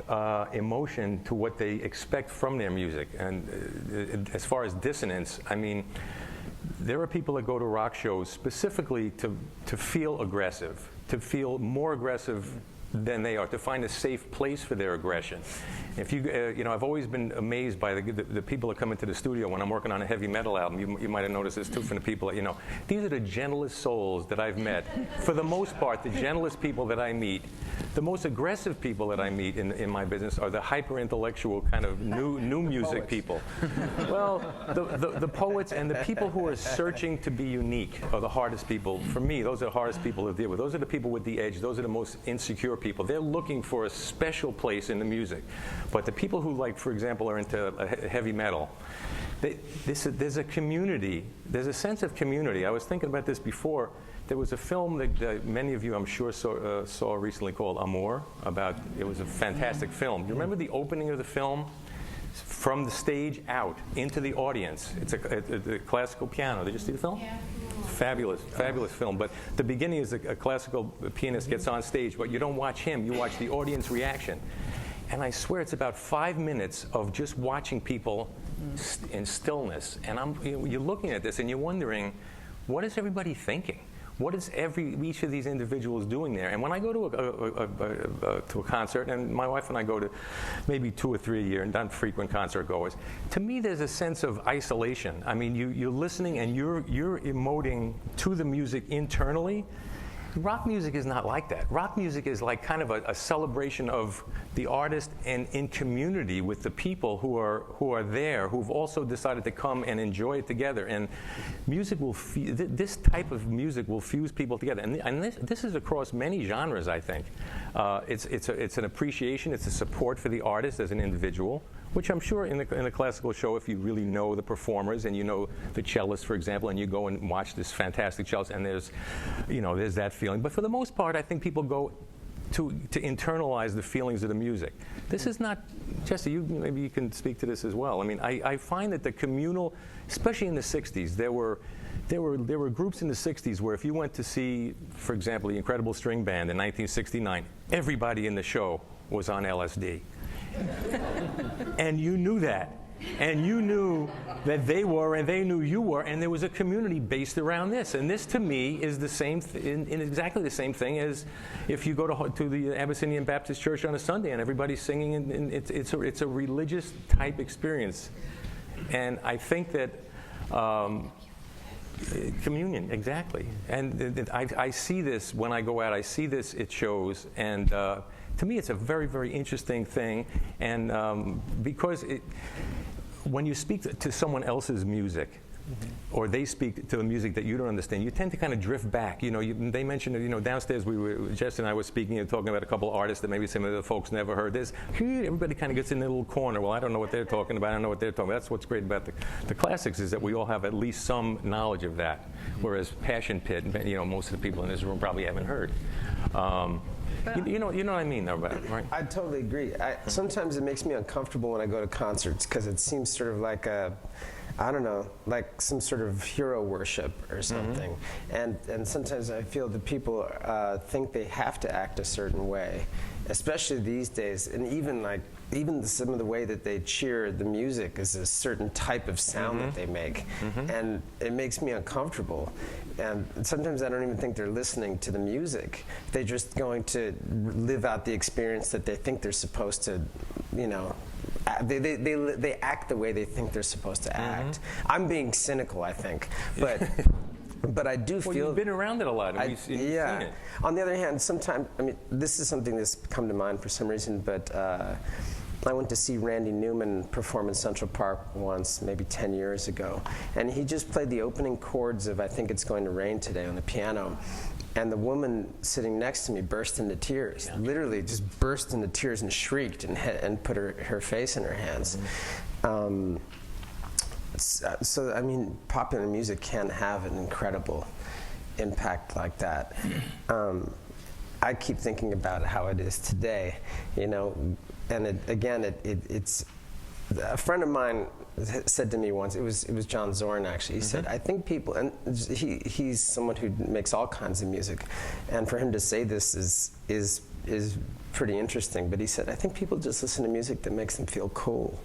emotion to what they expect from their music, and as far as dissonance, I mean, there are people that go to rock shows specifically to feel aggressive, to feel more aggressive than they are, to find a safe place for their aggression. If I've always been amazed by the people that come into the studio when I'm working on a heavy metal album. You might have noticed this too from the people that, these are the gentlest souls that I've met. For the most part, the gentlest people that I meet, the most aggressive people that I meet in my business are the hyper-intellectual kind of new music people. Well, the poets and the people who are searching to be unique are the hardest people. For me, those are the hardest people to deal with. Those are the people with the edge. Those are the most insecure people. They're looking for a special place in the music. But the people who, like, for example, are into heavy metal, there's a community. There's a sense of community. I was thinking about this before. There was a film that many of you, I'm sure, saw recently called Amour. It was a fantastic film. Do you remember the opening of the film? From the stage out into the audience. It's a classical piano. Did you see the film? Yeah. Fabulous, fabulous film. But the beginning is a classical pianist gets on stage, but you don't watch him. You watch the audience reaction. And I swear it's about 5 minutes of just watching people in stillness. And you're looking at this and you're wondering, what is everybody thinking? What is each of these individuals doing there? And when I go to a concert, and my wife and I go to maybe 2 or 3 a year, and not frequent concert goers, to me there's a sense of isolation. I mean, you're listening and you're emoting to the music internally. Rock music is not like that. Rock music is like kind of a celebration of the artist and in community with the people who are there, who've also decided to come and enjoy it together. And music this type of music will fuse people together. And this is across many genres, I think. It's an appreciation, it's a support for the artist as an individual, which I'm sure in a classical show, if you really know the performers and you know the cellist, for example, and you go and watch this fantastic cellist, and there's that feeling. But for the most part, I think people go to internalize the feelings of the music. This is not, Jesse, maybe you can speak to this as well. I mean, I find that the communal, especially in the 60s, there were groups in the 60s where if you went to see, for example, the Incredible String Band in 1969, everybody in the show was on LSD. And you knew that. And you knew that they were, and they knew you were, and there was a community based around this. And this, to me, is the same, in exactly the same thing as if you go to the Abyssinian Baptist Church on a Sunday and everybody's singing, and it's a religious type experience. And I think that communion, exactly. And I see this when I go out. I see this at shows, and to me, it's a very, very interesting thing, and because when you speak to someone else's music, or they speak to the music that you don't understand, you tend to kind of drift back. You know, they mentioned, you know, downstairs Jess and I were speaking and talking about a couple of artists that maybe some of the folks never heard. Everybody kind of gets in their little corner. Well, I don't know what they're talking about. I don't know what they're talking about. That's what's great about the classics, is that we all have at least some knowledge of that. Whereas Passion Pit, you know, most of the people in this room probably haven't heard. You know what I mean, though, right? I totally agree. Sometimes it makes me uncomfortable when I go to concerts because it seems sort of like I don't know, like some sort of hero worship or something. And sometimes I feel that people think they have to act a certain way, especially these days. And even some of the way that they cheer the music is a certain type of sound that they make. And it makes me uncomfortable. And sometimes I don't even think they're listening to the music. They're just going to live out the experience that they think they're supposed to, you know, they act the way they think they're supposed to act. I'm being cynical, I think, but I do feel. You've been around it a lot. And you've seen it. On the other hand, sometimes, I mean, this is something that's come to mind for some reason, but I went to see Randy Newman perform in Central Park once, maybe 10 years ago, and he just played the opening chords of I Think It's Going to Rain Today on the piano. And the woman sitting next to me burst into tears, literally just burst into tears and shrieked and put her face in her hands. So, I mean, popular music can have an incredible impact like that. I keep thinking about how it is today, you know, and it's a friend of mine said to me once, it was John Zorn actually, he said, I think people, and he's someone who makes all kinds of music, and for him to say this is pretty interesting, but he said, I think people just listen to music that makes them feel cool.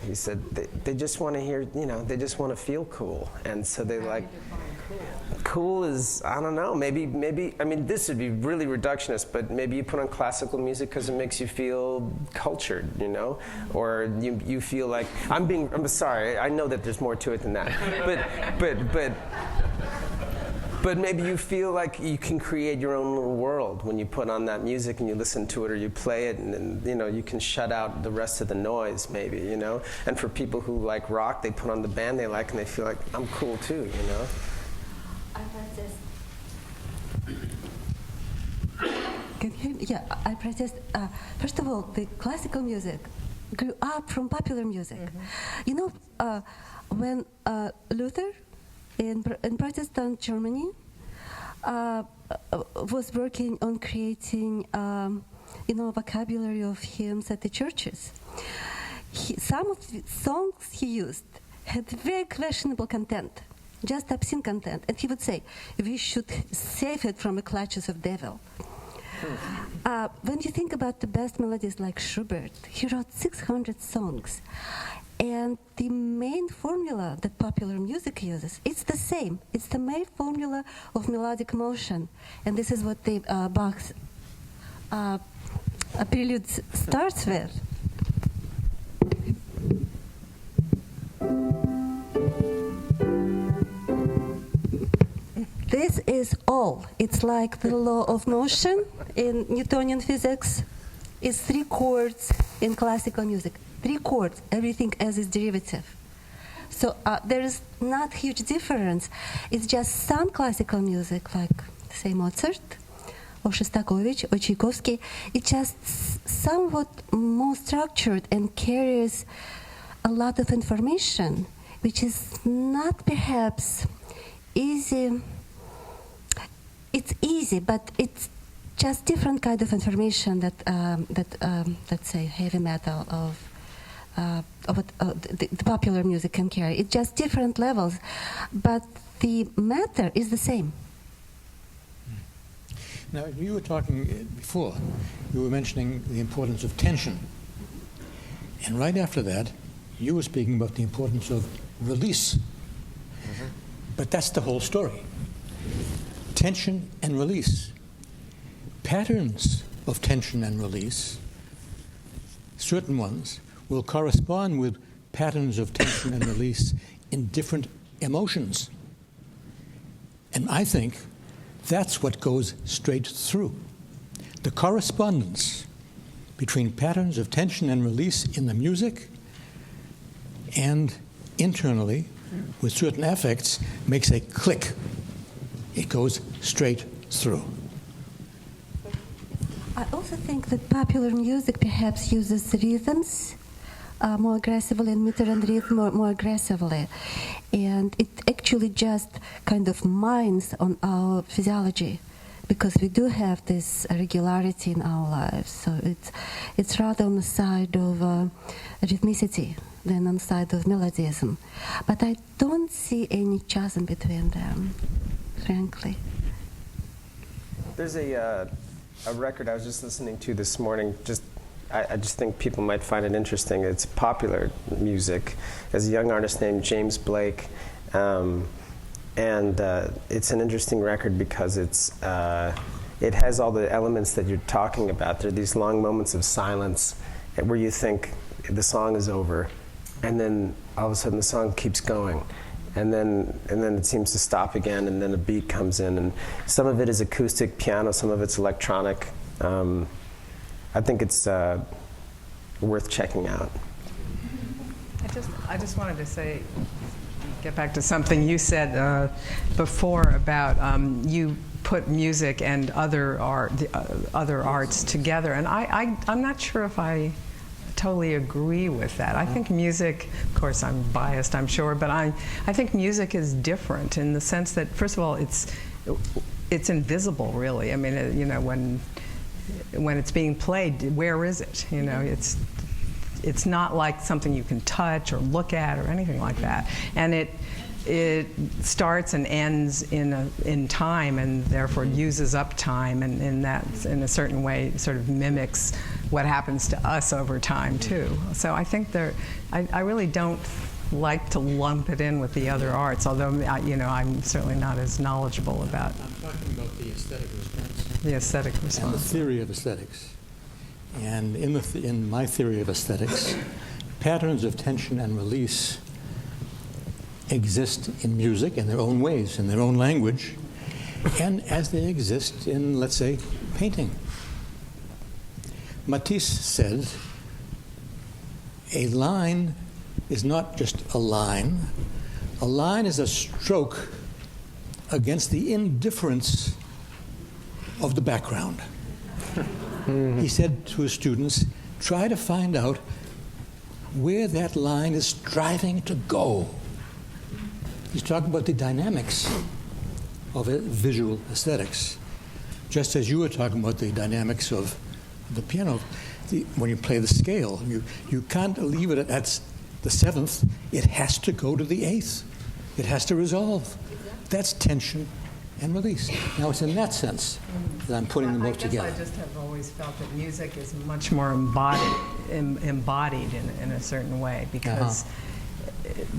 He said they just want to hear, you know, they just want to feel cool, and so they like, cool is, I don't know, maybe, I mean, this would be really reductionist, but maybe you put on classical music because it makes you feel cultured, you know, or you feel like, I'm sorry, I know that there's more to it than that, but maybe you feel like you can create your own little world when you put on that music and you listen to it or you play it, and you know, you can shut out the rest of the noise, maybe, you know. And for people who like rock, they put on the band they like and they feel like, I'm cool too, you know. Can you hear me? Yeah, I protest. First of all, the classical music grew up from popular music. You know, when Luther in Protestant Germany was working on creating, you know, vocabulary of hymns at the churches, some of the songs he used had very questionable content, just obscene content, and he would say, we should save it from the clutches of devil. When you think about the best melodies like Schubert, he wrote 600 songs. And the main formula that popular music uses, it's the same. It's the main formula of melodic motion. And this is what the Bach's prelude starts with. This is all. It's like the law of motion in Newtonian physics. It's 3 chords in classical music. 3 chords, everything else is derivative. So there is not huge difference. It's just some classical music, like, say, Mozart, or Shostakovich, or Tchaikovsky, it's just somewhat more structured and carries a lot of information, which is not perhaps easy. It's easy, but it's just different kind of information that let's say, heavy metal of the popular music can carry. It's just different levels, but the matter is the same. Now, you were talking before, you were mentioning the importance of tension. And right after that, you were speaking about the importance of release. But that's the whole story. Tension and release. Patterns of tension and release, certain ones, will correspond with patterns of tension and release in different emotions. And I think that's what goes straight through. The correspondence between patterns of tension and release in the music and internally with certain affects makes a click. It goes straight through. I also think that popular music perhaps uses rhythms more aggressively and meter and rhythm more aggressively. And it actually just kind of mines on our physiology, because we do have this regularity in our lives. So it's rather on the side of rhythmicity than on the side of melodism. But I don't see any chasm between them, frankly. There's a record I was just listening to this morning. I just think people might find it interesting. It's popular music. There's a young artist named James Blake, and it's an interesting record because it has all the elements that you're talking about. There are these long moments of silence where you think the song is over, and then all of a sudden the song keeps going. And then it seems to stop again, and then a beat comes in. And some of it is acoustic piano, some of it's electronic. I think it's worth checking out. I just wanted to say, get back to something you said before about you put music and other arts together, and I'm not sure if I totally agree with that. I think music, of course I'm biased, I'm sure, but I think music is different in the sense that, first of all, it's invisible, really. I mean, you know, when it's being played, where is it? You know, it's not like something you can touch or look at or anything like that. And it starts and ends in time, and therefore uses up time, and in a certain way sort of mimics what happens to us over time too. So I think I really don't like to lump it in with the other arts, although I'm certainly not as knowledgeable about. I'm talking about the aesthetic response. The aesthetic response. And the theory of aesthetics. And in my theory of aesthetics, patterns of tension and release exist in music in their own ways, in their own language, and as they exist in, let's say, painting. Matisse said, a line is not just a line is a stroke against the indifference of the background. He said to his students, try to find out where that line is striving to go. He's talking about the dynamics of visual aesthetics, just as you were talking about the dynamics of the piano. When you play the scale, you can't leave it at the seventh. It has to go to the eighth. It has to resolve. That's tension and release. Now, it's in that sense that I'm putting them both together. I just have always felt that music is much more embodied in a certain way, because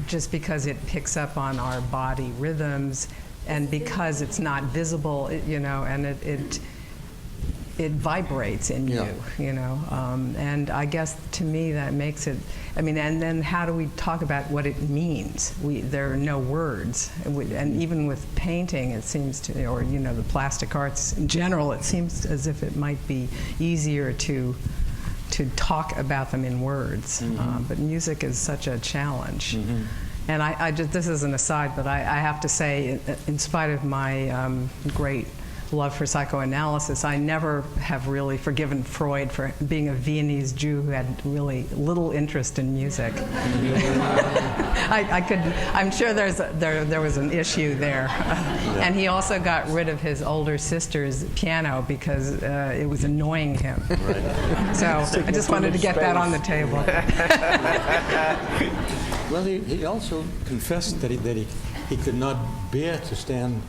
just because it picks up on our body rhythms, and because it's not visible, and it vibrates in you, and I guess to me that makes it. I mean, and then how do we talk about what it means? There are no words, and even with painting, it seems to, or the plastic arts in general, it seems as if it might be easier to talk about them in words. But music is such a challenge. And I just, this is an aside, but I have to say, in spite of my great love for psychoanalysis, I never have really forgiven Freud for being a Viennese Jew who had really little interest in music. I'm sure there was an issue there. And he also got rid of his older sister's piano because it was annoying him. Right. So I just wanted to get that on the table. Well, he also confessed that he could not bear to stand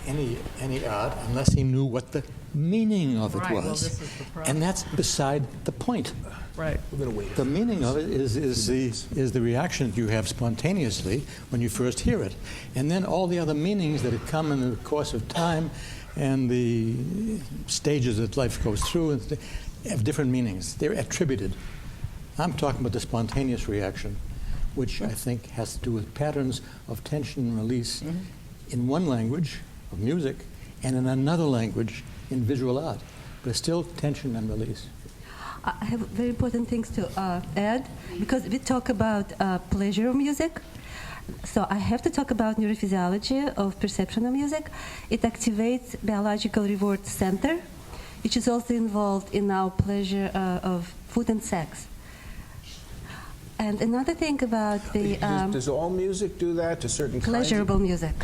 any art unless he knew what the meaning of it was. Well, this is the problem. And that's beside the point. Right. The meaning of it is the reaction that you have spontaneously when you first hear it. And then all the other meanings that have come in the course of time and the stages that life goes through have different meanings. They're attributed. I'm talking about the spontaneous reaction, which I think has to do with patterns of tension and release in one language, of music, and in another language, in visual art. But it's still tension and release. I have very important things to add, because we talk about pleasure of music, So I have to talk about neurophysiology of perception of music. It activates biological reward center, which is also involved in our pleasure of food and sex. And another thing about the Does all music do that to certain kinds? pleasurable music.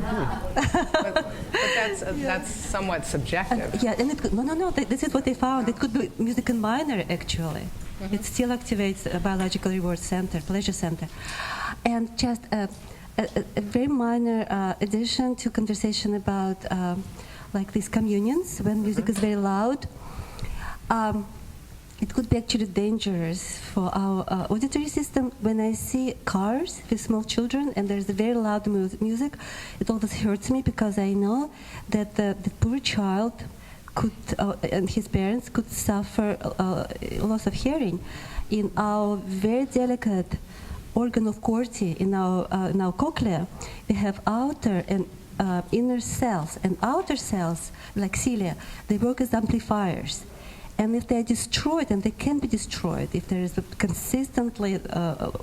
But that's somewhat subjective. Yeah, and no. This is what they found. It could be music in minor, actually. It still activates a biological reward center, pleasure center. And just a very minor addition to conversation about like these communions, when music is very loud. It could be actually dangerous for our auditory system. When I see cars with small children and there's a very loud music, it always hurts me because I know that the poor child could and his parents could suffer loss of hearing. In our very delicate organ of Corti, in our cochlea, we have outer and inner cells, and outer cells, like cilia, they work as amplifiers. And if they're destroyed, and they can be destroyed, if there is a consistently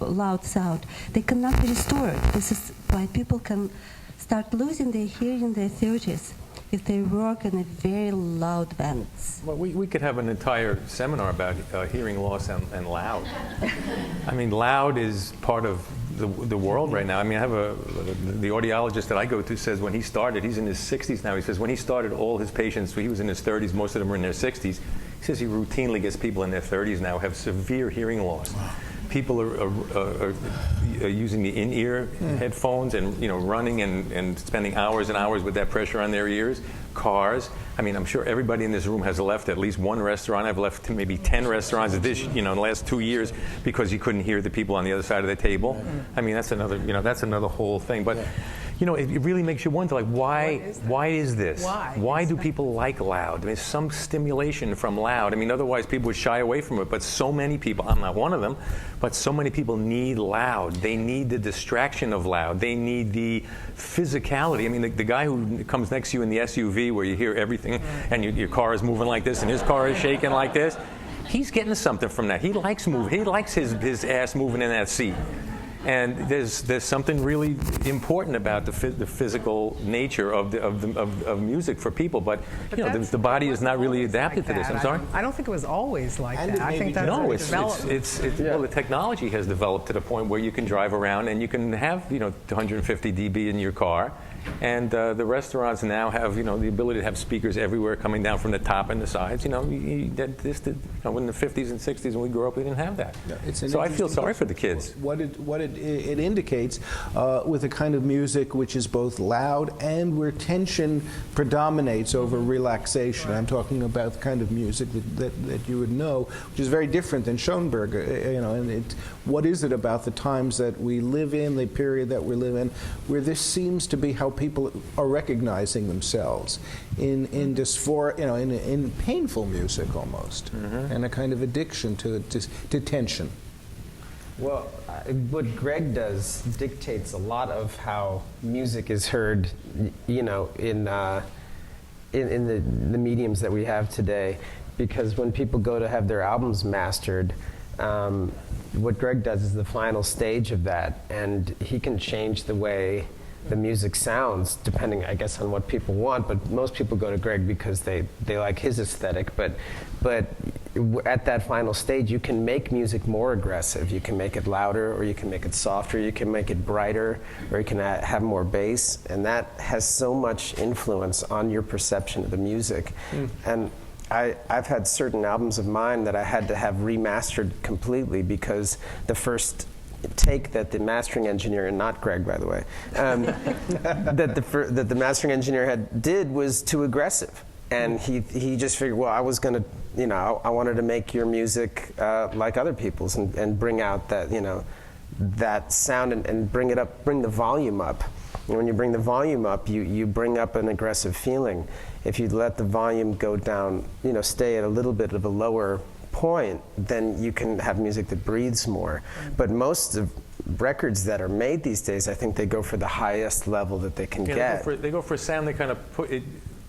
loud sound, they cannot be restored. This is why people can start losing their hearing in their 30s if they work in a very loud bands. Well, we could have an entire seminar about hearing loss and loud. I mean, loud is part of the world right now. I mean, I have the audiologist that I go to says when he started, he's in his 60s now, he says when he started all his patients, he was in his 30s, most of them were in their 60s. He says he routinely gets people in their 30s now who have severe hearing loss. Wow. People are using the in-ear headphones and running and spending hours and hours with that pressure on their ears. Cars. I mean, I'm sure everybody in this room has left at least one restaurant. I've left maybe 10 restaurants in the last 2 years because you couldn't hear the people on the other side of the table. I mean, that's another whole thing. But it really makes you wonder, like, why is this? Why do people like loud? I mean, some stimulation from loud. I mean, otherwise people would shy away from it. But so many people, I'm not one of them, but so many people need loud. They need the distraction of loud. They need the physicality. I mean, the guy who comes next to you in the SUV where you hear everything and your car is moving like this and his car is shaking like this, he's getting something from that. He likes moving. He likes his ass moving in that seat. And there's something really important about the physical nature of music for the body is not really adapted to this. I'm sorry? I don't think it was always like that. I think that's well, the technology has developed to the point where you can drive around and you can have 250 dB in your car. And the restaurants now have, the ability to have speakers everywhere coming down from the top and the sides. In the 50s and 60s when we grew up, we didn't have that. Yeah, so I feel sorry for the kids. What it indicates with a kind of music which is both loud and where tension predominates over relaxation. I'm talking about the kind of music that you would know, which is very different than Schoenberg. And what is it about the times that we live in, the period that we live in, where this seems to be how people are recognizing themselves in dysphoria, in painful music almost, and a kind of addiction to tension. Well, what Greg does dictates a lot of how music is heard, in the mediums that we have today. Because when people go to have their albums mastered, what Greg does is the final stage of that, and he can change the way the music sounds, depending, I guess, on what people want. But most people go to Greg because they like his aesthetic. But at that final stage, you can make music more aggressive. You can make it louder, or you can make it softer. You can make it brighter, or you can have more bass. And that has so much influence on your perception of the music. And I've had certain albums of mine that I had to have remastered completely because the first take that the mastering engineer, and not Greg, by the way, that the mastering engineer did was too aggressive, and he just figured, well, I was going to, I wanted to make your music like other people's and bring out that that sound and bring the volume up. And when you bring the volume up, you bring up an aggressive feeling. If you let the volume go down, stay at a little bit of a lower point, then you can have music that breathes more. But most of records that are made these days, I think they go for the highest level that they can get. They go for a sound that kind of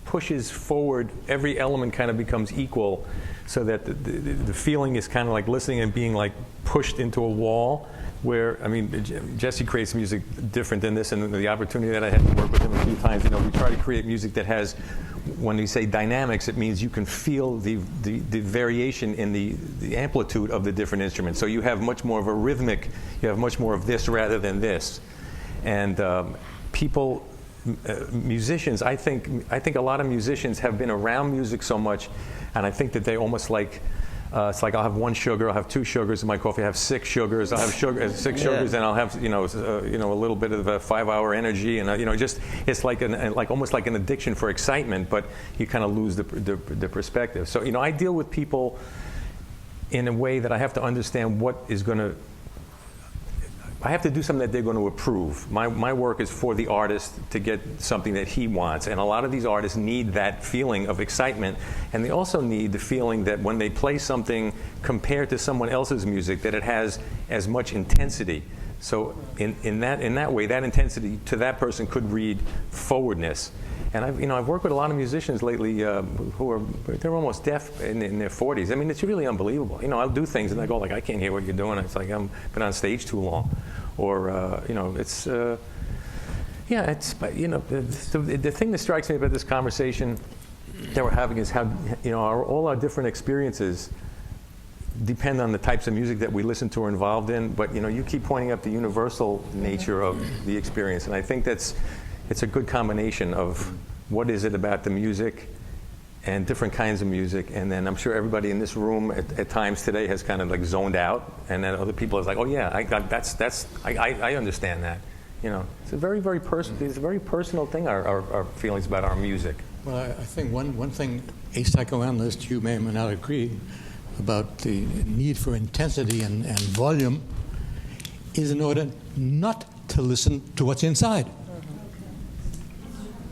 pushes forward. Every element kind of becomes equal, so that the feeling is kind of like listening and being like pushed into a wall. where, I mean, Jesse creates music different than this, and the opportunity that I had to work with him a few times, we try to create music that has, when we say dynamics, it means you can feel the variation in the amplitude of the different instruments. So you have much more of a rhythmic, you have much more of this rather than this. And musicians, I think a lot of musicians have been around music so much, and I think that they almost like, it's like I'll have 1 sugar, I'll have 2 sugars in my coffee, I'll have 6 sugars, I'll have 6 sugars, and I'll have a little bit of a 5-hour energy, and it's like almost like an addiction for excitement, but you kind of lose the perspective. So I deal with people in a way that I have to understand what is going to. I have to do something that they're going to approve. My work is for the artist to get something that he wants, and a lot of these artists need that feeling of excitement, and they also need the feeling that when they play something compared to someone else's music, that it has as much intensity. So in that way, that intensity to that person could read forwardness. And I've worked with a lot of musicians lately they're almost deaf in their 40s. I mean, it's really unbelievable. I'll do things and I go like, I can't hear what you're doing. It's like I've been on stage too long, or it's the thing that strikes me about this conversation that we're having is how all our different experiences depend on the types of music that we listen to or involved in. But you keep pointing up the universal nature of the experience, and I think it's a good combination of what is it about the music and different kinds of music, and then I'm sure everybody in this room at times today has kind of like zoned out, and then other people is like, oh yeah, I understand that. It's a very, very personal. It's a very personal thing. Our feelings about our music. Well, I think one thing, a psychoanalyst, you may or may not agree about the need for intensity and volume, is in order not to listen to what's inside.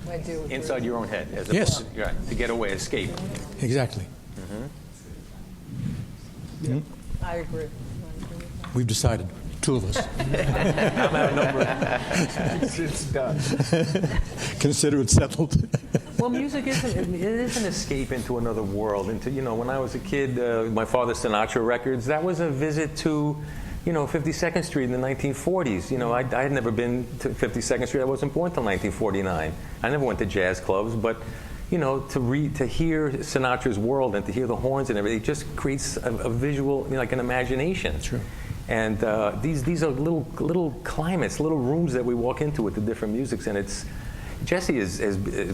I do agree. Inside your own head, as Yes. to get away, escape. Exactly. I agree. We've decided, 2 of us. I'm outnumbered. It's done. Consider it settled. Well, music is an escape into another world. When I was a kid, my father's Sinatra records, that was a visit to 52nd Street in the 1940s. I had never been to 52nd Street. I wasn't born till 1949. I never went to jazz clubs, but to hear Sinatra's world and to hear the horns and everything, it just creates a visual, like an imagination. True. And these are little climates, little rooms that we walk into with the different musics, and Jesse is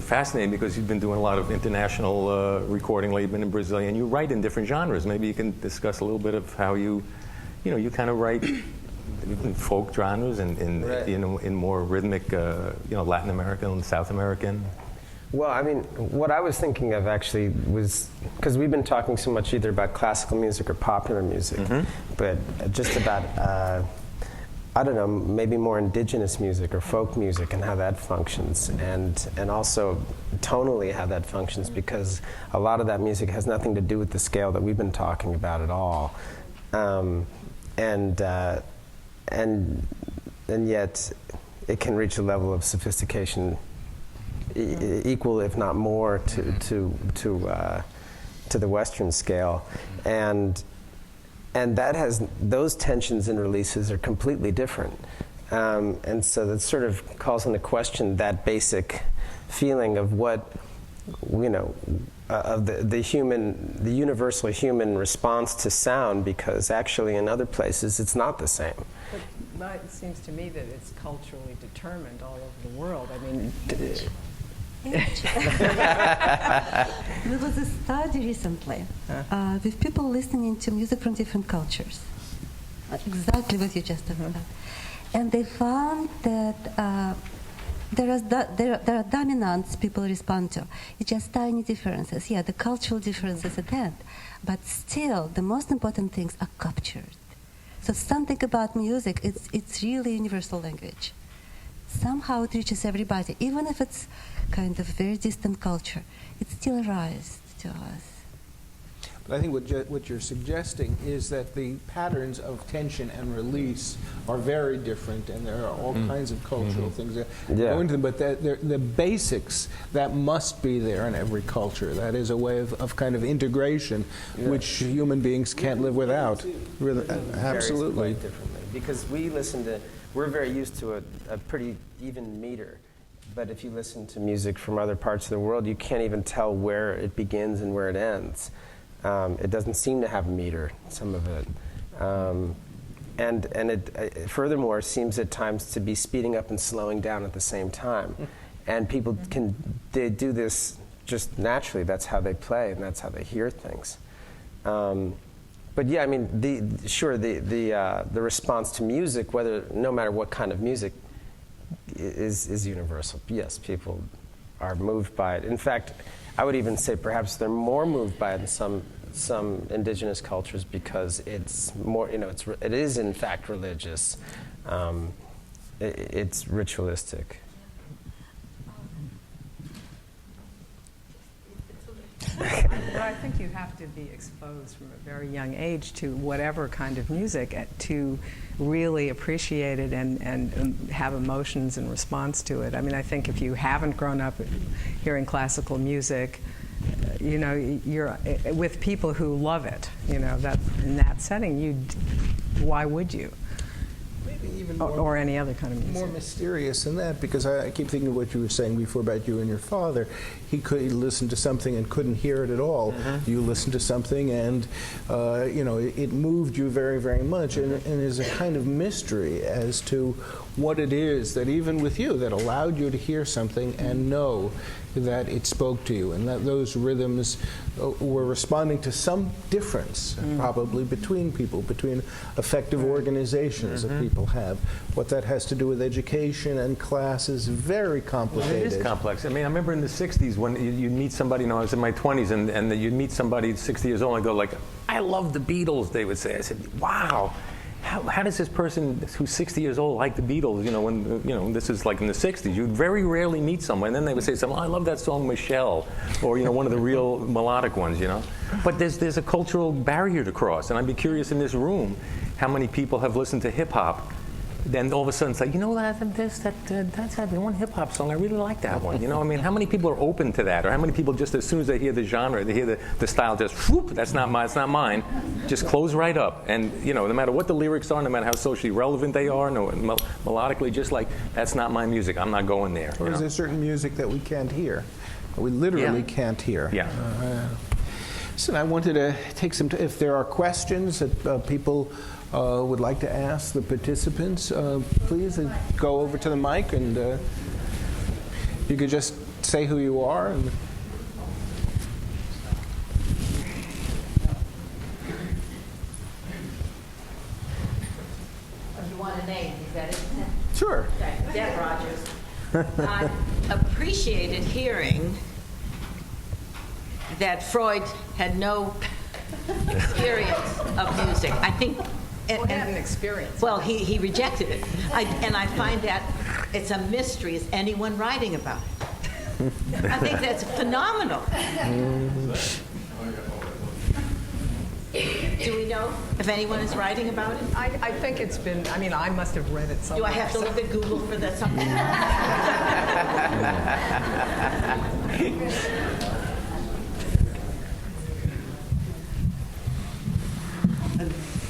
fascinating because you've been doing a lot of international recording. You've been in Brazil, and you write in different genres. Maybe you can discuss a little bit of how you kind of write in folk genres and in more rhythmic, Latin American and South American. Well, I mean, what I was thinking of actually was, because we've been talking so much either about classical music or popular music, but just about, I don't know, maybe more indigenous music or folk music and how that functions, and also tonally how that functions, because a lot of that music has nothing to do with the scale that we've been talking about at all. And yet it can reach a level of sophistication equal, if not more, to the Western scale, and that has those tensions and releases are completely different, and so that sort of calls into question that basic feeling of what of the universal human response to sound, because actually in other places it's not the same. But it seems to me that it's culturally determined all over the world. I mean, There was a study recently with people listening to music from different cultures. Exactly what you just talked about. And they found that there are dominants people respond to. It's just tiny differences. Yeah, the cultural differences at the end. But still, the most important things are captured. So something about music, it's really universal language. Somehow it reaches everybody, even if it's kind of very distant culture. It still arrives to us. But I think what you're suggesting is that the patterns of tension and release are very different, and there are all kinds of cultural things that go into them. But the basics that must be there in every culture. That is a way of kind of integration, which human beings can't live without. Really, absolutely. Differently. because we're very used to a pretty even meter. But if you listen to music from other parts of the world, you can't even tell where it begins and where it ends. It doesn't seem to have a meter, some of it. And it furthermore seems at times to be speeding up and slowing down at the same time. And people they do this just naturally. That's how they play, and that's how they hear things. But yeah, I mean, the response to music, no matter what kind of music, is universal. Yes, people are moved by it. In fact, I would even say perhaps they're more moved by it in some indigenous cultures because it's more, it is in fact religious. It's ritualistic. But I think you have to be exposed from a very young age to whatever kind of music to really appreciate it and have emotions in response to it. I mean, I think if you haven't grown up hearing classical music, you're with people who love it. That in that setting, why would you? Even more, or any other kind of music. More mysterious than that, because I keep thinking of what you were saying before about you and your father. He could listen to something and couldn't hear it at all. Mm-hmm. You listened to something and, it moved you very, very much. And there's a kind of mystery as to what it is that even with you that allowed you to hear something and know that it spoke to you, and that those rhythms were responding to some difference probably between people, between affective organizations that people have. What that has to do with education and class is very complicated. It is complex. I mean, I remember in the 60s when you'd meet somebody, I was in my 20s, and you'd meet somebody 60 years old and go like, I love the Beatles, they would say. I said, wow. How does this person who's 60 years old like the Beatles? When this is like in the 60s, you'd very rarely meet someone, and then they would say something. I love that song Michelle, or one of the real melodic ones. But there's a cultural barrier to cross, and I'd be curious in this room how many people have listened to hip hop. Then all of a sudden it's like, that's that one hip hop song. I really like that one. I mean, how many people are open to that, or how many people just as soon as they hear the genre, they hear the style, just whoop, that's not mine, just close right up. And no matter what the lyrics are, no matter how socially relevant they are, melodically, just like that's not my music. I'm not going there. Or is there certain music that we can't hear? We literally can't hear. Yeah. So I wanted to take some. If there are questions that people would like to ask the participants, please go over to the mic, and you could just say who you are. And you want a name, is that it? Sure. Okay. Deb Rogers. I appreciated hearing that Freud had no experience of music. I think had an experience. Well, he rejected it. And I find that it's a mystery. Is anyone writing about it? I think that's phenomenal. Do we know if anyone is writing about it? I think it's been, I must have read it somewhere. Do I have to look at Google for that something?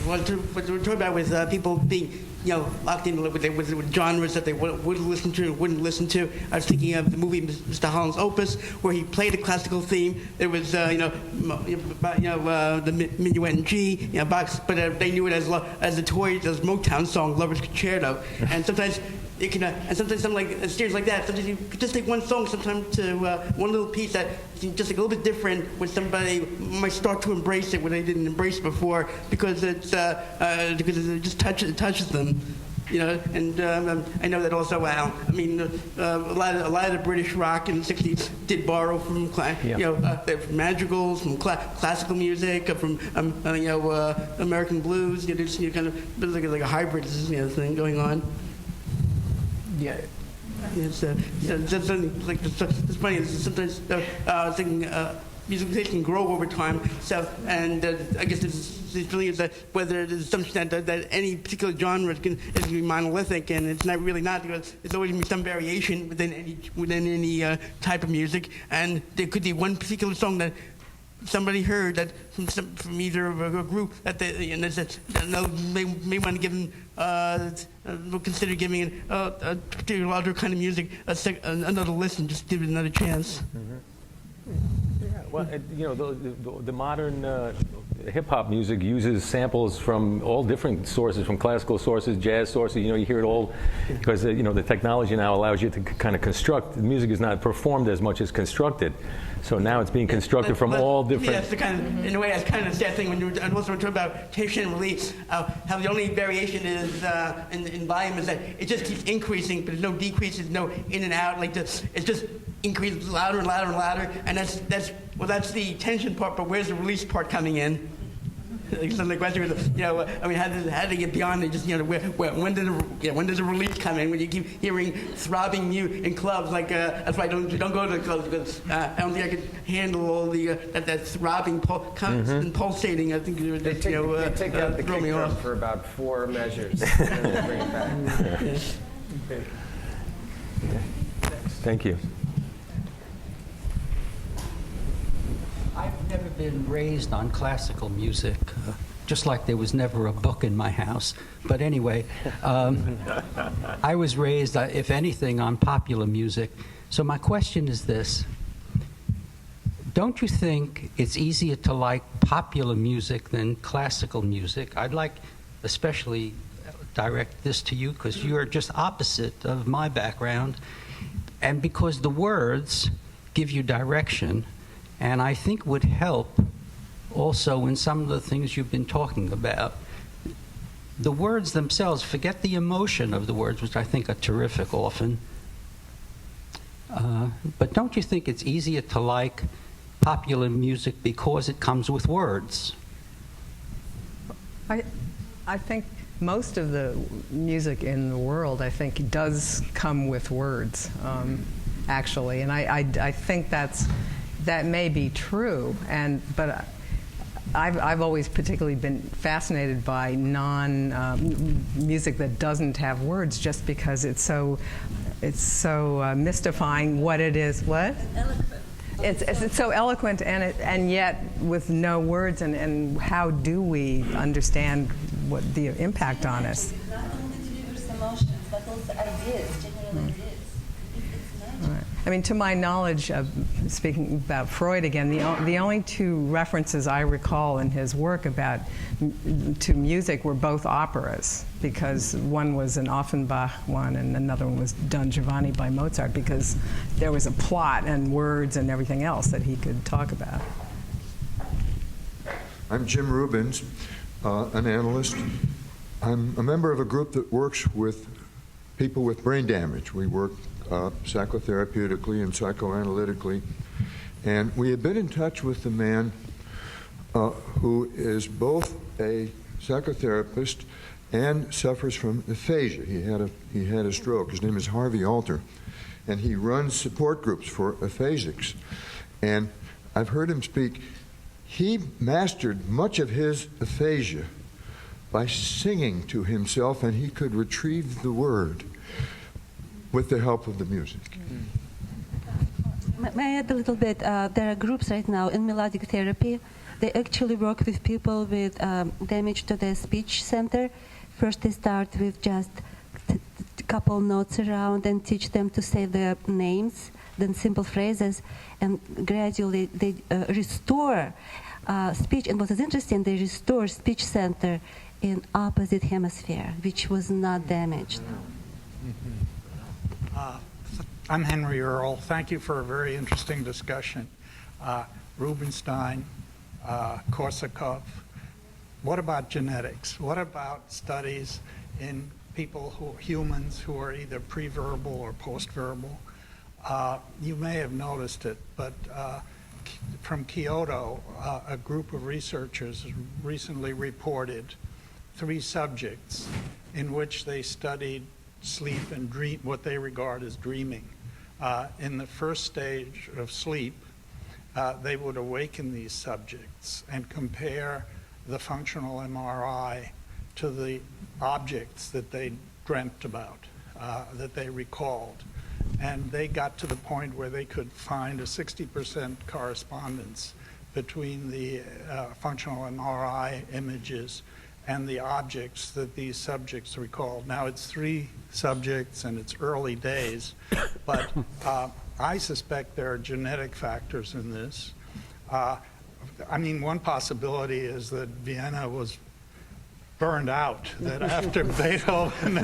What we're talking about with people being, locked in with genres that they would listen to and wouldn't listen to. I was thinking of the movie Mr. Holland's Opus, where he played a classical theme. There was, the minuet in G, Bach's, but they knew it as the Motown song, Lover's Concerto. And sometimes it can, and sometimes something like a series like that. Sometimes you could just take one song, sometimes to one little piece that just like a little bit different, when somebody might start to embrace it when they didn't embrace it before, because it just touches them. And I know that also. A lot of the British rock in the '60s did borrow from, from madrigals, from classical music, from American blues. There's kind of like a hybrid thing going on. Yeah. It's funny. Sometimes thinking music can grow over time. So, and I guess this really is whether there's assumption that any particular genre is going to be monolithic, and it's not really not, because there's always going to be some variation within any type of music, and there could be one particular song that somebody heard that from either a group that they may want to give them, will consider giving a particular other kind of music another listen, just give it another chance. Yeah, well, the modern hip-hop music uses samples from all different sources, from classical sources, jazz sources. You hear it all because the technology now allows you to kind of construct. The music is not performed as much as constructed. So now it's being constructed from all different. Yeah, that's the kind of, in a way, that's kind of the sad thing when you're also talking about patient and release. How the only variation is in volume is that it just keeps increasing, but there's no decreases, no in and out. It just increases louder and louder and louder, and that's the tension part. But where's the release part coming in? So the question is, how do you get beyond it? Just when does a release come in? When you keep hearing throbbing mute in clubs, that's why I don't go to the clubs, because I don't think I could handle all the that throbbing, constant pulsating. I think they take out the kick drum for about 4 measures, and then bring it back. Okay. Thank you. I've never been raised on classical music, just like there was never a book in my house. But anyway, I was raised, if anything, on popular music. So my question is this. Don't you think it's easier to like popular music than classical music? I'd like especially direct this to you because you're just opposite of my background. And because the words give you direction, and I think would help also in some of the things you've been talking about. The words themselves, forget the emotion of the words, which I think are terrific often. But don't you think it's easier to like popular music because it comes with words? I think most of the music in the world, I think, does come with words, actually. And I think that may be true, but I've always particularly been fascinated by music that doesn't have words, just because it's so mystifying what it is. What? Eloquent. It's so eloquent, and yet with no words. And how do we understand what the impact on us? Not only delivers emotions, but also ideas, general ideas. Right. I mean, to my knowledge, speaking about Freud again, the only 2 references I recall in his work to music were both operas, because one was an Offenbach one and another one was Don Giovanni by Mozart, because there was a plot and words and everything else that he could talk about. I'm Jim Rubens, an analyst. I'm a member of a group that works with people with brain damage. We work psychotherapeutically and psychoanalytically. And we had been in touch with the man who is both a psychotherapist and suffers from aphasia. He had a stroke. His name is Harvey Alter. And he runs support groups for aphasics. And I've heard him speak. He mastered much of his aphasia by singing to himself, and he could retrieve the word with the help of the music. May I add a little bit? There are groups right now in melodic therapy. They actually work with people with damage to their speech center. First they start with just a couple notes around and teach them to say their names, then simple phrases, and gradually they restore speech. And what is interesting, they restore speech center in opposite hemisphere, which was not damaged. I'm Henry Earl. Thank you for a very interesting discussion. Rubinstein, Korsakov. What about genetics? What about studies in humans who are either pre-verbal or post-verbal? You may have noticed it, but from Kyoto, a group of researchers recently reported 3 subjects in which they studied sleep and dream, what they regard as dreaming. In the first stage of sleep, they would awaken these subjects and compare the functional MRI to the objects that they dreamt about, that they recalled. And they got to the point where they could find a 60% correspondence between the functional MRI images and the objects that these subjects recalled. Now, it's 3 subjects and it's early days, but I suspect there are genetic factors in this. I mean, one possibility is that Vienna was burned out, that after Beethoven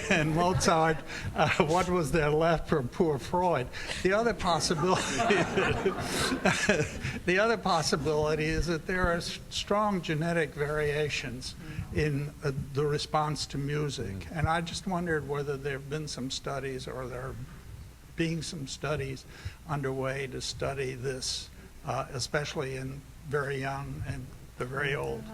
and Mozart, what was there left for poor Freud? The other possibility is that there are strong genetic variations in the response to music. And I just wondered whether there have been some studies, or there are being some studies underway to study this, especially in very young and the very old.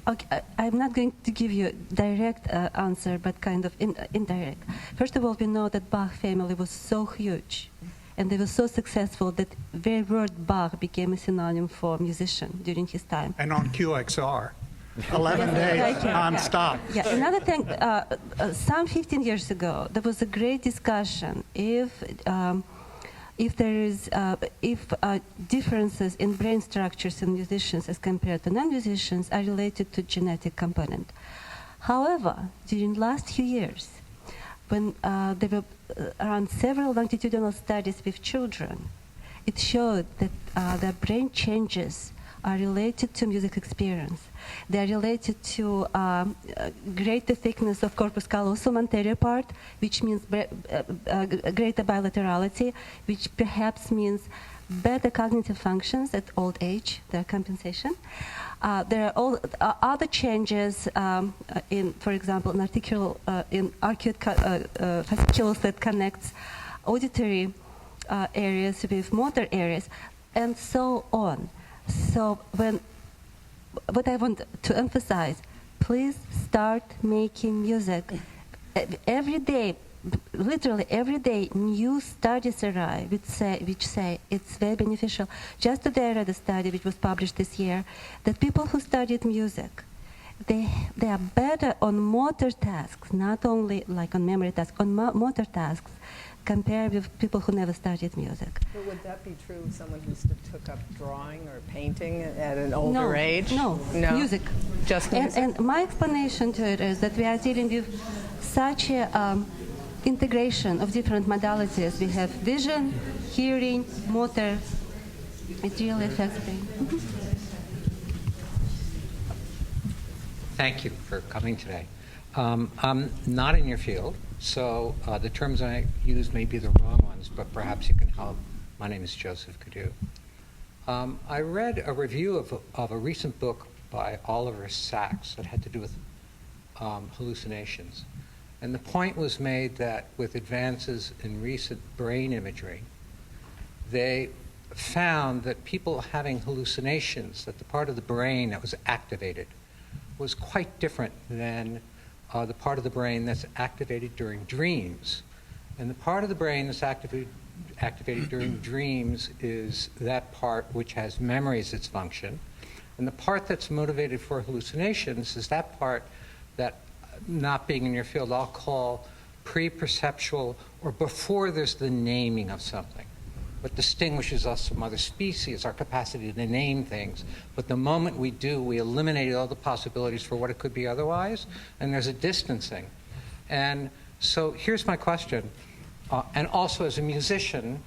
Okay, I'm not going to give you a direct answer, but kind of indirect. First of all, we know that Bach family was so huge, and they were so successful that very word Bach became a synonym for musician during his time. And on QXR, 11 days non-stop. Yeah. Another thing, some 15 years ago, there was a great discussion if there is differences in brain structures in musicians as compared to non-musicians are related to genetic component. However, during the last few years, when there were around several longitudinal studies with children, it showed that their brain changes are related to music experience. They are related to greater thickness of corpus callosum anterior part, which means greater bilaterality, which perhaps means better cognitive functions at old age, their compensation. There are all other changes in, for example, in arcuate fasciculus that connects auditory areas with motor areas, and so on. So what I want to emphasize, please start making music. Every day, literally every day, new studies arrive which say it's very beneficial. Just today I read a study which was published this year that people who studied music, they are better on motor tasks, not only like on memory tasks, on motor tasks, compared with people who never studied music. But would that be true of someone who took up drawing or painting at an older age? No, music. Just music? And my explanation to it is that we are dealing with such a integration of different modalities. We have vision, hearing, motor. It really affects brain. Thank you for coming today. I'm not in your field, so the terms I use may be the wrong ones, but perhaps you can help. My name is Joseph Cadu. I read a review of a recent book by Oliver Sacks that had to do with hallucinations. And the point was made that with advances in recent brain imagery, they found that people having hallucinations, that the part of the brain that was activated was quite different than the part of the brain that's activated during dreams. And the part of the brain that's activated during dreams is that part which has memory as its function. And the part that's motivated for hallucinations is that part that, not being in your field, I'll call pre-perceptual, or before there's the naming of something. What distinguishes us from other species, our capacity to name things. But the moment we do, we eliminate all the possibilities for what it could be otherwise, and there's a distancing. And so here's my question. And also as a musician,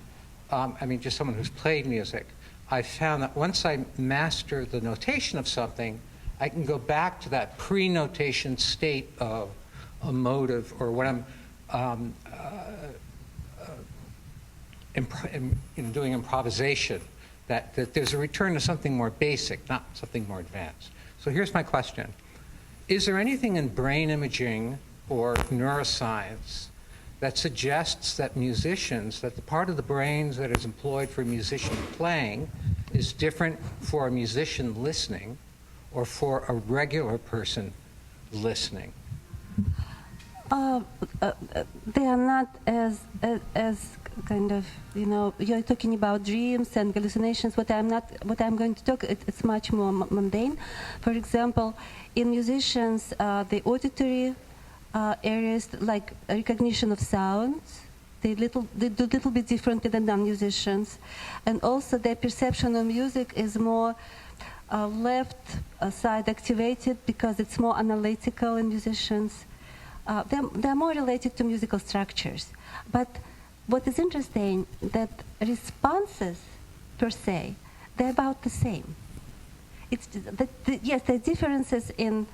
I mean just someone who's played music, I found that once I master the notation of something, I can go back to that pre-notation state of a motive, or when I'm doing improvisation, that there's a return to something more basic, not something more advanced. So here's my question. Is there anything in brain imaging or neuroscience that suggests that musicians, that the part of the brains that is employed for a musician playing is different for a musician listening or for a regular person listening? They are not as kind of, you're talking about dreams and hallucinations. What I'm going to talk, it's much more mundane. For example, in musicians, the auditory areas like recognition of sounds They do a little bit differently than non-musicians. And also their perception of music is more left side activated because it's more analytical in musicians. They're more related to musical structures. But what is interesting, that responses per se, they're about the same. It's yes, there are differences in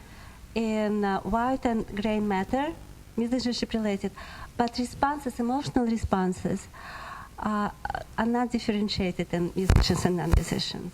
white and gray matter, musicianship related, but responses, emotional responses, are not differentiated in musicians and non-musicians.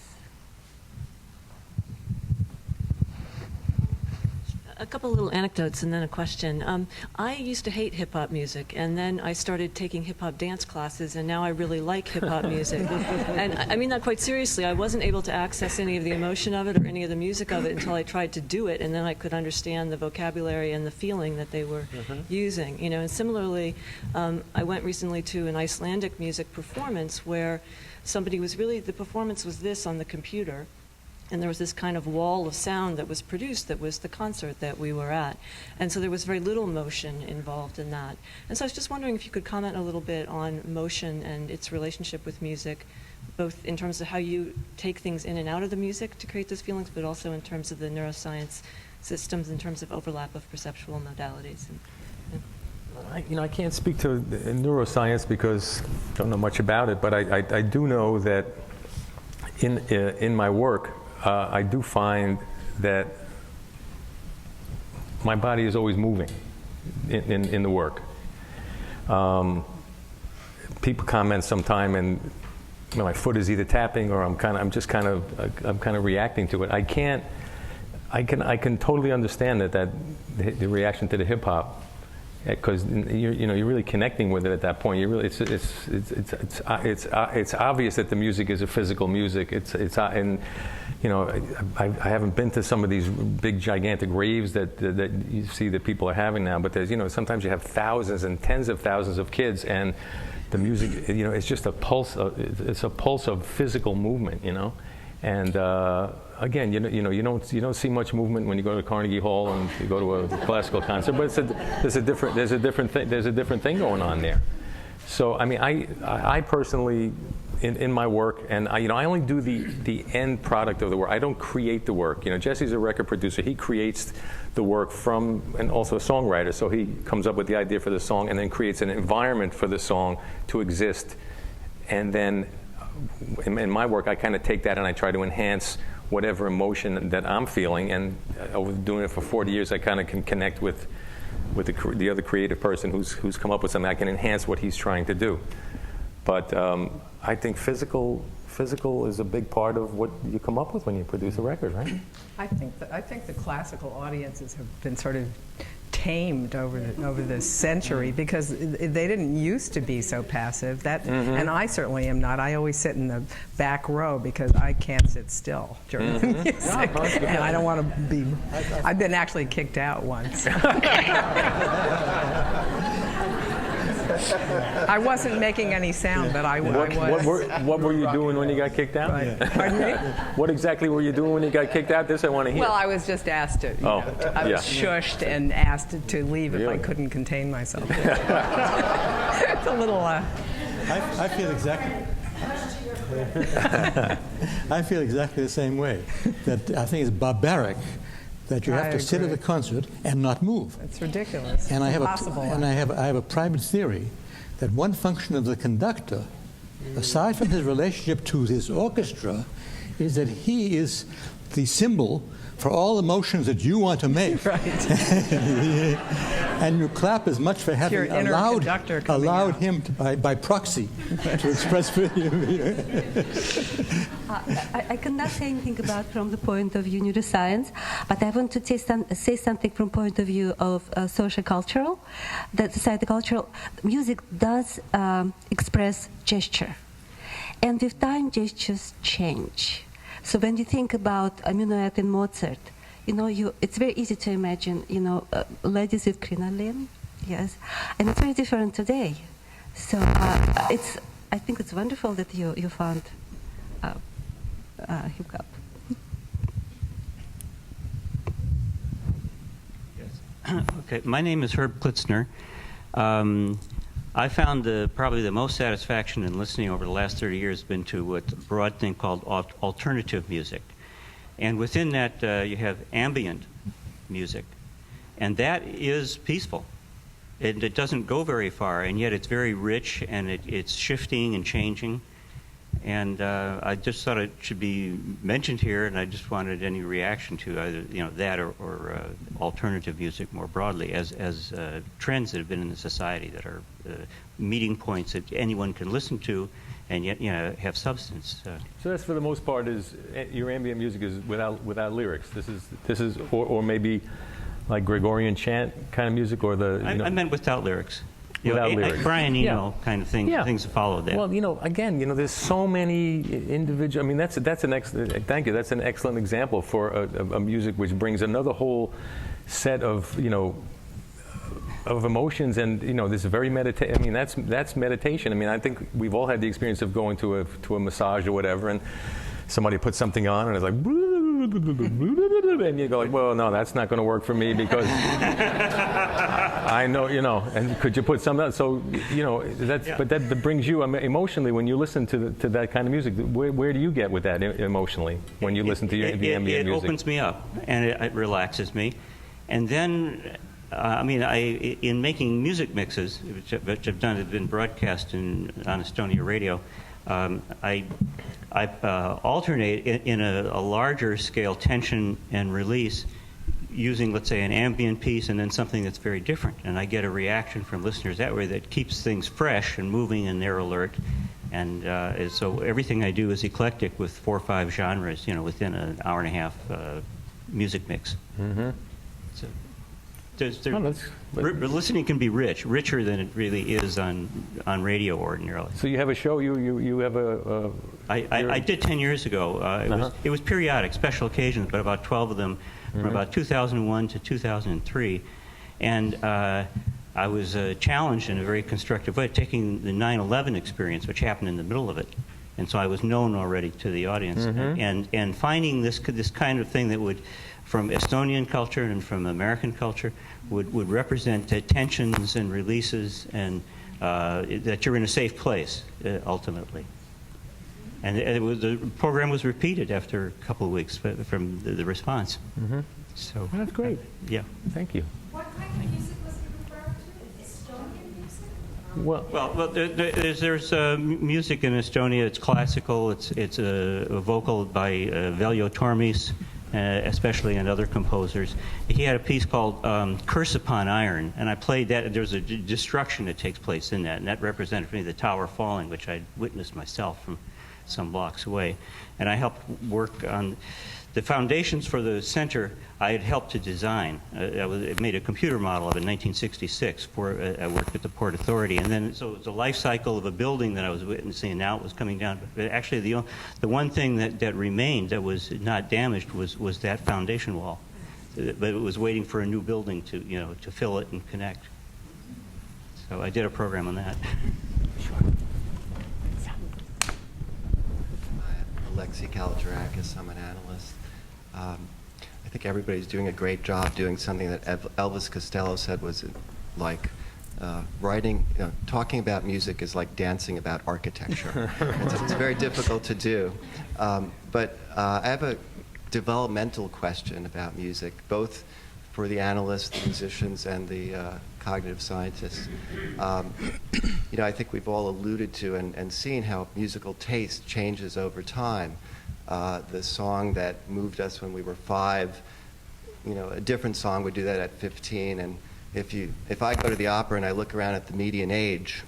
A couple little anecdotes and then a question. I used to hate hip-hop music, and then I started taking hip-hop dance classes, and now I really like hip-hop music. And I mean that quite seriously. I wasn't able to access any of the emotion of it or any of the music of it until I tried to do it, and then I could understand the vocabulary and the feeling that they were using. You know, and similarly, I went recently to an Icelandic music performance where somebody was really, the performance was this on the computer, and there was this kind of wall of sound that was produced that was the concert that we were at. And so there was very little motion involved in that. And so I was just wondering if you could comment a little bit on motion and its relationship with music, both in terms of how you take things in and out of the music to create those feelings, but also in terms of the neuroscience systems, in terms of overlap of perceptual modalities. I can't speak to neuroscience because I don't know much about it, but I do know that in my work, I do find that my body is always moving in the work. People comment sometime, and my foot is either tapping or I'm just kind of reacting to it. I can totally understand that the reaction to the hip hop, because you're really connecting with it at that point. You really it's obvious that the music is a physical music. And I haven't been to some of these big gigantic raves that you see that people are having now. But there's sometimes you have thousands and tens of thousands of kids, and the music it's just a pulse. It's a pulse of physical movement. And again, you don't see much movement when you go to Carnegie Hall and you go to a classical concert, but there's a different thing going on there. So I mean, I personally, in my work, and I only do the end product of the work. I don't create the work. Jesse's a record producer. He creates the work and also a songwriter. So he comes up with the idea for the song and then creates an environment for the song to exist. And then in my work, I kind of take that and I try to enhance whatever emotion that I'm feeling. And over doing it for 40 years, I kind of can connect with the other creative person who's come up with something. I can enhance what he's trying to do. But I think physical is a big part of what you come up with when you produce a record, right? I think the classical audiences have been sort of tamed over the century because they didn't used to be so passive. And I certainly am not. I always sit in the back row because I can't sit still during the music, and I don't want to be. I've been actually kicked out once. I wasn't making any sound, but I was. What were you doing when you got kicked out? Right. Pardon me? What exactly were you doing when you got kicked out? This I want to hear. Well, I was just asked to. I was shushed and asked to leave if I couldn't contain myself. It's a little. I feel exactly. I feel exactly the same way. That I think it's barbaric that you have to sit at a concert and not move. It's ridiculous. And I have impossible. I have a private theory that one function of the conductor, aside from his relationship to his orchestra, is that he is the symbol for all emotions that you want to make. Right. And you clap as much for having allowed him to, by proxy to express for you. I cannot say anything about from the point of view neuroscience, but I want to say something from point of view of sociocultural. That sociocultural music does express gesture, and with time gestures change. So when you think about a minuet in Mozart, it's very easy to imagine, ladies with crinoline, yes, and it's very different today. So I think it's wonderful that you found hip hop. Yes. Okay, my name is Herb Klitzner. I found probably the most satisfaction in listening over the last 30 years has been to what broad thing called alternative music. And within that, you have ambient music. And that is peaceful. It doesn't go very far, and yet it's very rich, and it's shifting and changing. And I just thought it should be mentioned here, and I just wanted any reaction to either that or alternative music more broadly as trends that have been in the society that are meeting points that anyone can listen to, and yet have substance. So that's for the most part is your ambient music is without lyrics. This is or maybe like Gregorian chant kind of music, or the. I meant without lyrics. Without lyrics. Brian Eno kind of thing, things that follow that. Well, again, there's so many individual. I mean, that's an excellent. Thank you. That's an excellent example for a music which brings another whole set of of emotions, and this very I mean, that's meditation. I mean, I think we've all had the experience of going to a massage or whatever, and somebody puts something on, and it's like. And you go like, well, no, that's not going to work for me because I know, and could you put something else? So, but that brings you emotionally when you listen to that kind of music. Where do you get with that emotionally when you listen to the ambient music? It opens me up and it relaxes me. And then, in making music mixes, which I've done, have been broadcast on Estonia radio, I alternate in a larger scale tension and release using, let's say, an ambient piece and then something that's very different. And I get a reaction from listeners that way that keeps things fresh and moving and they're alert. And so everything I do is eclectic with 4 or 5 genres, within an hour and a half music mix. Mm-hmm. So listening can be richer than it really is on radio ordinarily. So you have a show. You have a. I did 10 years ago. It was periodic, special occasions, but about 12 of them from about 2001 to 2003, and I was challenged in a very constructive way, taking the 9/11 experience, which happened in the middle of it, and so I was known already to the audience, and finding this kind of thing that would. From Estonian culture and from American culture would represent tensions and releases and that you're in a safe place, ultimately. And the program was repeated after a couple of weeks from the response. Mm-hmm. So that's great. Yeah. Thank you. What kind of music was he referring to? Estonian music? There's music in Estonia. It's classical. It's a vocal by Veljo Tormis. Especially and other composers. He had a piece called Curse Upon Iron, and I played that. There's a destruction that takes place in that, and that represented for me the tower falling, which I witnessed myself from some blocks away. And I helped work on the foundations for the center. I had helped to design. I made a computer model of it in 1966. I worked at the Port Authority, and then so it was a life cycle of a building that I was witnessing, and now it was coming down. But actually, the one thing that remained that was not damaged was that foundation wall, but it was waiting for a new building to fill it and connect. So I did a program on that. Alexei Kalatarakis, I'm an analyst. I think everybody's doing a great job doing something that Elvis Costello said was like writing, talking about music is like dancing about architecture. It's very difficult to do. But I have a developmental question about music, both for the analysts, the musicians, and the cognitive scientists. I think we've all alluded to and seen how musical taste changes over time. The song that moved us when we were 5, a different song would do that at 15. And if I go to the opera and I look around at the median age,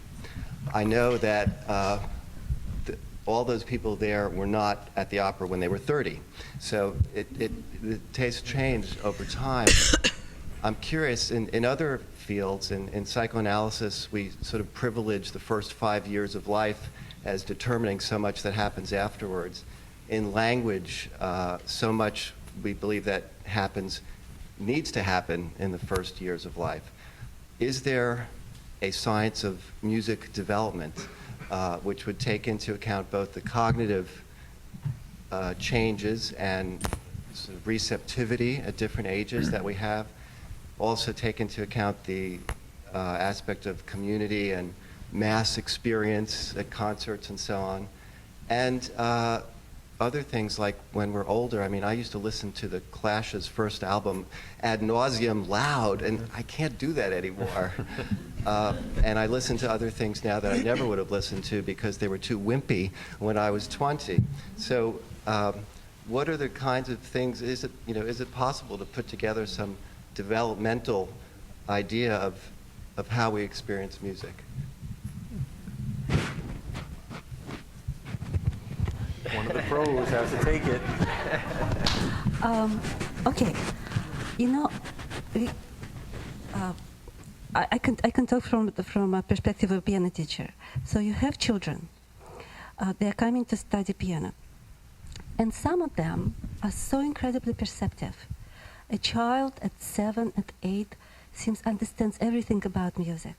I know that all those people there were not at the opera when they were 30. So the taste changed over time. I'm curious, in other fields, in psychoanalysis, we sort of privilege the first 5 years of life as determining so much that happens afterwards. In language, so much we believe that needs to happen in the first years of life. Is there a science of music development which would take into account both the cognitive changes and sort of receptivity at different ages that we have, also take into account the aspect of community and mass experience at concerts and so on. And other things like when we're older, I mean, I used to listen to the Clash's first album ad nauseum loud, and I can't do that anymore. And I listen to other things now that I never would have listened to because they were too wimpy when I was 20. So what are the kinds of things, is it possible to put together some developmental idea of how we experience music? One of the pros has to take it. Okay, I can talk from a perspective of being a teacher. So you have children. They are coming to study piano. And some of them are so incredibly perceptive. A child at 7, at 8 understands everything about music.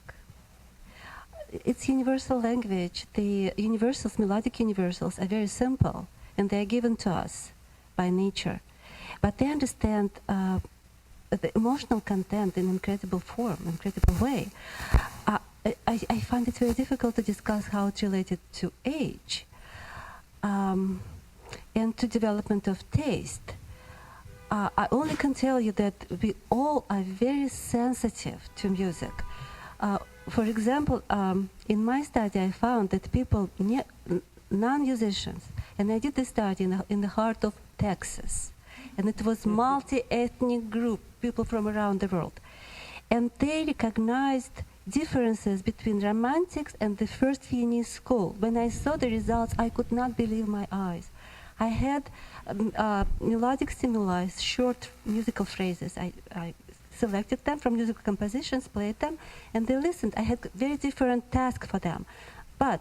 It's universal language. The universals, melodic universals, are very simple, and they are given to us by nature. But they understand the emotional content in incredible form, incredible way. I find it very difficult to discuss how it's related to age and to development of taste. I only can tell you that we all are very sensitive to music. For example, in my study, I found that people, non-musicians, and I did this study in the heart of Texas, and it was multi-ethnic group, people from around the world, and they recognized differences between romantics and the first Viennese school. When I saw the results, I could not believe my eyes. I had melodic stimuli, short musical phrases. I selected them from musical compositions, played them, and they listened. I had very different tasks for them. But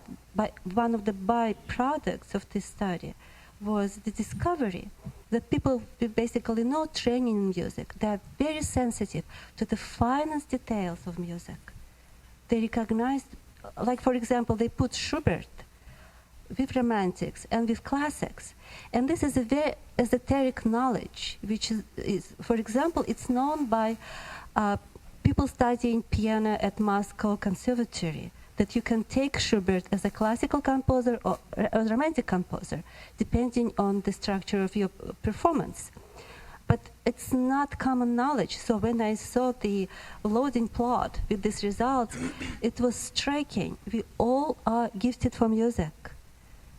one of the byproducts of this study was the discovery that people with basically no training in music, they are very sensitive to the finest details of music. They recognized, like for example, they put Schubert with romantics and with classics. And this is a very esoteric knowledge, which is, for example, it's known by people studying piano at Moscow Conservatory, that you can take Schubert as a classical composer or a romantic composer, depending on the structure of your performance. But it's not common knowledge. So when I saw the loading plot with these results, it was striking. We all are gifted for music.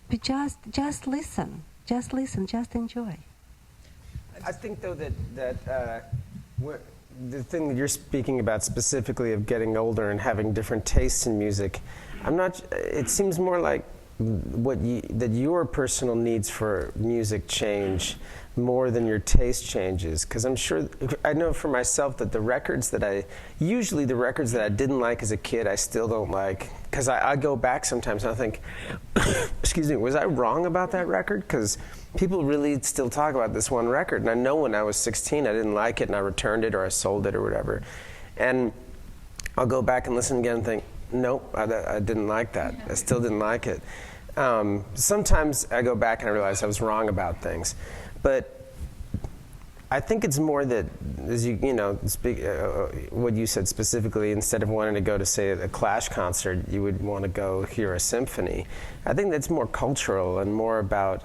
We just listen, just enjoy. I think, though, that the thing that you're speaking about specifically of getting older and having different tastes in music, it seems more like that your personal needs for music change more than your taste changes. Because I know for myself that the records that I didn't like as a kid, I still don't like. Because I go back sometimes and I think, excuse me, was I wrong about that record? Because people really still talk about this one record. And I know when I was 16, I didn't like it and I returned it or I sold it or whatever. And I'll go back and listen again and think, nope, I didn't like that. I still didn't like it. Sometimes I go back and I realize I was wrong about things. But I think it's more that, as what you said specifically, instead of wanting to go to, say, a Clash concert, you would want to go hear a symphony. I think that's more cultural and more about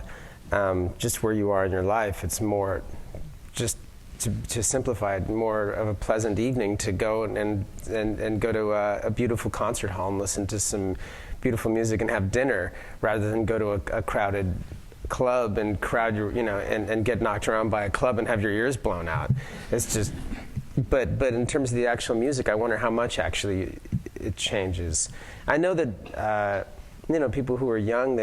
just where you are in your life. It's more, just to simplify it, more of a pleasant evening to go and go to a beautiful concert hall and listen to some beautiful music and have dinner, rather than go to a crowded club and and get knocked around by a club and have your ears blown out. It's just, but in terms of the actual music, I wonder how much actually it changes. I know that people who are young,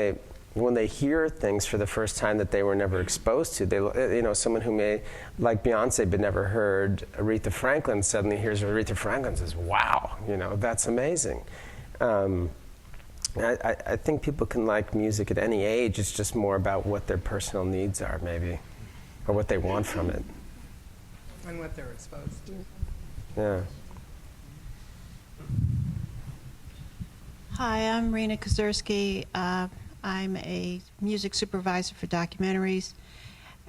when they hear things for the first time that they were never exposed to, someone who may, like Beyonce, but never heard Aretha Franklin, suddenly hears Aretha Franklin and says, wow, that's amazing. I think people can like music at any age. It's just more about what their personal needs are, maybe, or what they want from it. And what they're exposed to. Yeah. Hi, I'm Rena Kozersky. I'm a music supervisor for documentaries.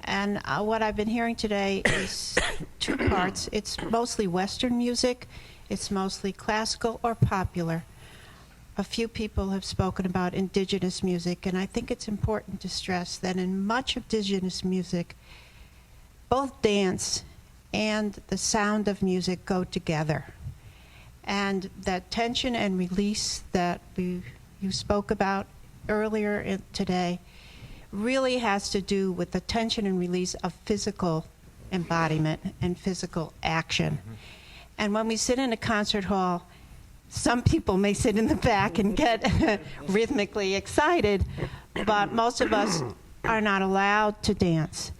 And what I've been hearing today is two parts. It's mostly Western music. It's mostly classical or popular. a few people have spoken about indigenous music, and I think it's important to stress that in much of indigenous music, both dance and the sound of music go together. And that tension and release that you spoke about earlier today really has to do with the tension and release of physical embodiment and physical action. And when we sit in a concert hall, some people may sit in the back and get rhythmically excited, but most of us are not allowed to dance,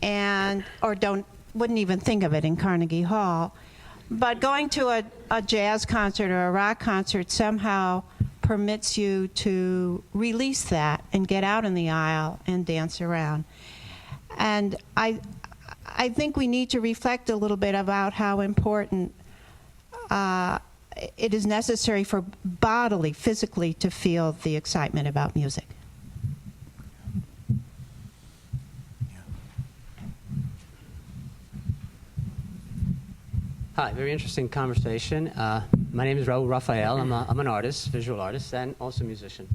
or wouldn't even think of it in Carnegie Hall. But going to a jazz concert or a rock concert somehow permits you to release that and get out in the aisle and dance around. And I think we need to reflect a little bit about how important it is necessary for bodily, physically, to feel the excitement about music. Hi, very interesting conversation. My name is Raul Rafael. I'm an artist, visual artist, and also musician.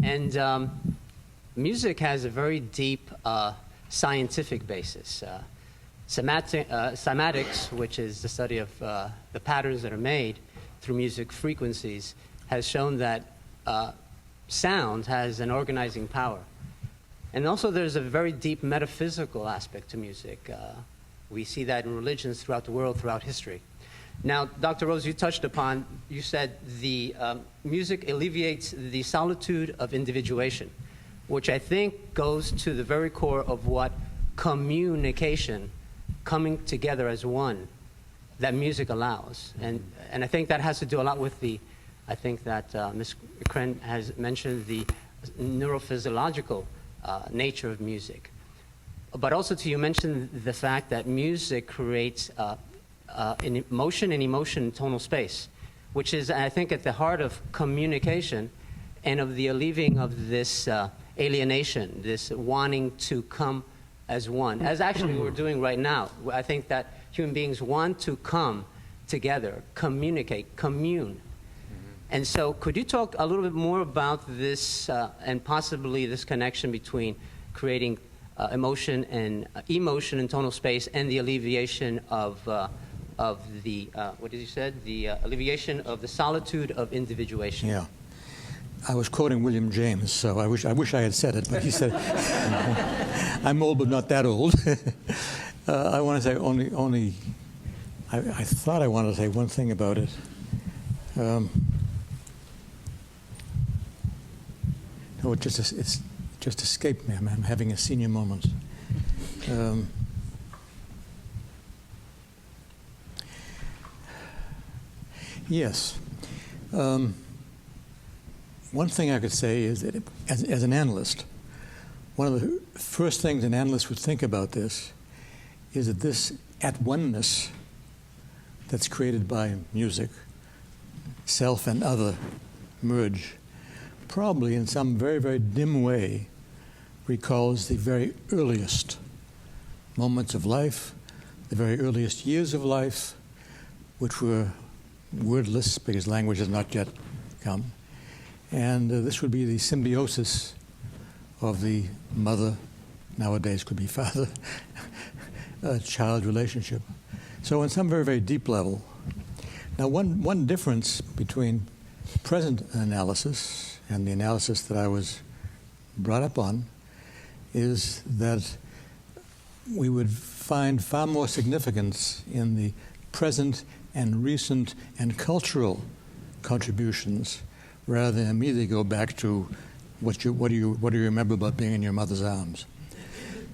And music has a very deep scientific basis. Cymatics, which is the study of the patterns that are made through music frequencies, has shown that sound has an organizing power. And also there's a very deep metaphysical aspect to music. We see that in religions throughout the world, throughout history. Now, Dr. Rose, you said the music alleviates the solitude of individuation, which I think goes to the very core of what communication, coming together as one, that music allows. And I think that has to do a lot with I think that Ms. Kren has mentioned the neurophysiological nature of music. But also, you mentioned the fact that music creates an emotion in tonal space, which is, I think, at the heart of communication and of the alleviating of this alienation, this wanting to come as one, as actually we're doing right now. I think that human beings want to come together, communicate, commune. And so could you talk a little bit more about this and possibly this connection between creating emotion in tonal space and the alleviation of the what did you said? The alleviation of the solitude of individuation. Yeah, I was quoting William James, so I wish I had said it, but he said, "I'm old, but not that old." I want to say only. I thought I wanted to say one thing about it. No, it's just escaped me. I'm having a senior moment. Yes. One thing I could say is that as an analyst, one of the first things an analyst would think about this is that this at-oneness that's created by music, self and other merge, probably in some very, very dim way recalls the very earliest moments of life, the very earliest years of life, which were wordless because language has not yet come. And this would be the symbiosis of the mother, nowadays could be father, child relationship. So on some very, very deep level. Now one difference between present analysis and the analysis that I was brought up on is that we would find far more significance in the present and recent and cultural contributions rather than immediately go back to what do you remember about being in your mother's arms.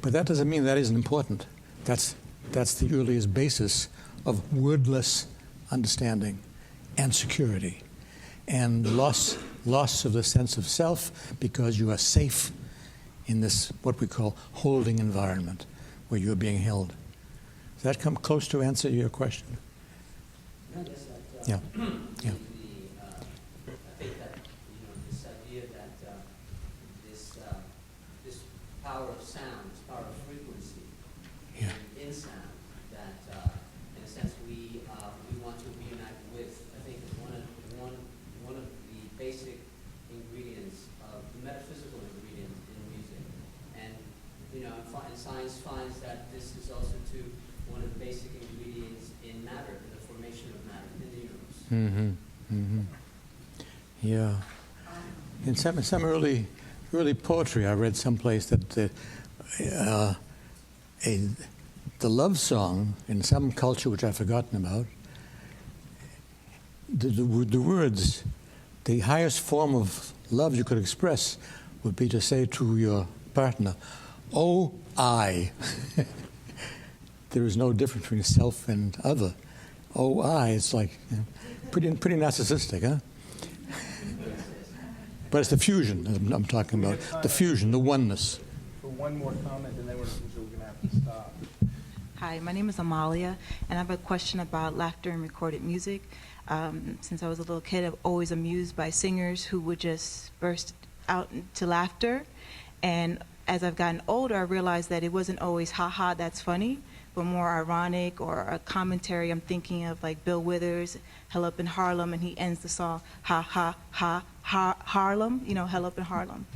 But that doesn't mean that isn't important. That's the earliest basis of wordless understanding and security and loss of the sense of self because you are safe in this what we call holding environment where you're being held. Does that come close to answer your question? Yeah. Yeah. I think that this idea that this power of sound, this power of frequency in sound, that in a sense we want to reunite with. I think is one of the and science finds that this is also too one of the basic ingredients in matter, in the formation of matter in the universe. Mm-hmm. Mm-hmm. Yeah. In some early poetry, I read someplace that the love song in some culture which I've forgotten about, the words, the highest form of love you could express would be to say to your partner, "Oh, I." There is no difference between self and other. "Oh, I." It's like pretty narcissistic, huh? But it's the fusion I'm talking about. The fusion, the oneness. For one more comment, and then we're going to have to stop. Hi, my name is Amalia, and I have a question about laughter in recorded music. Since I was a little kid, I'm always amused by singers who would just burst out into laughter. And as I've gotten older, I realized that it wasn't always, "ha ha, that's funny," but more ironic or a commentary. I'm thinking of like Bill Withers, "Hell Up in Harlem," and he ends the song, "Ha ha ha, Harlem," "Hell Up in Harlem."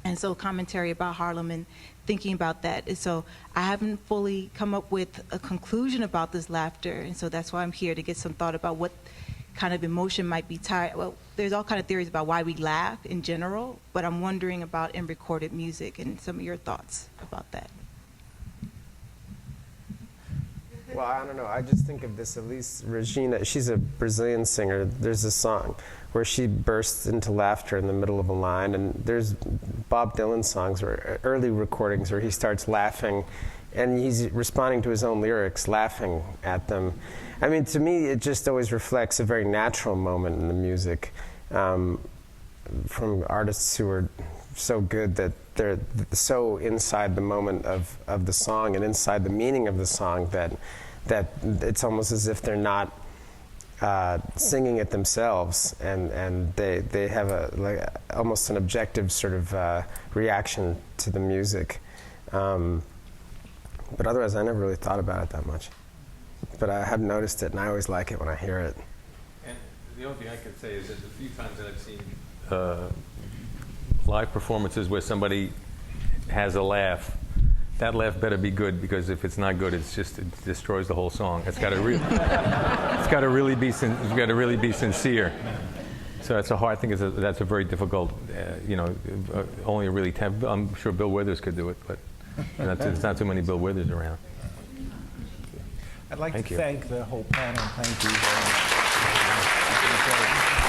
And so commentary about Harlem and thinking about that. And so I haven't fully come up with a conclusion about this laughter, and so that's why I'm here, to get some thought about what kind of emotion might be tied. Well, there's all kind of theories about why we laugh in general, but I'm wondering about in recorded music and some of your thoughts about that. Well, I don't know. I just think of this Elis Regina. She's a Brazilian singer. There's a song where she bursts into laughter in the middle of a line, and there's Bob Dylan songs, or early recordings, where he starts laughing, and he's responding to his own lyrics, laughing at them. I mean, to me, it just always reflects a very natural moment in the music from artists who are so good that they're so inside the moment of the song and inside the meaning of the song that it's almost as if they're not singing it themselves, and they have almost an objective sort of reaction to the music. But otherwise, I never really thought about it that much. But I have noticed it, and I always like it when I hear it. And the only thing I can say is that the few times that I've seen live performances where somebody has a laugh, that laugh better be good, because if it's not good, it destroys the whole song. It's got to really be sincere. So it's a hard thing. That's a very difficult. Only really. I'm sure Bill Withers could do it, but there's not too many Bill Withers around. I'd like to thank the whole panel. Thank you very much.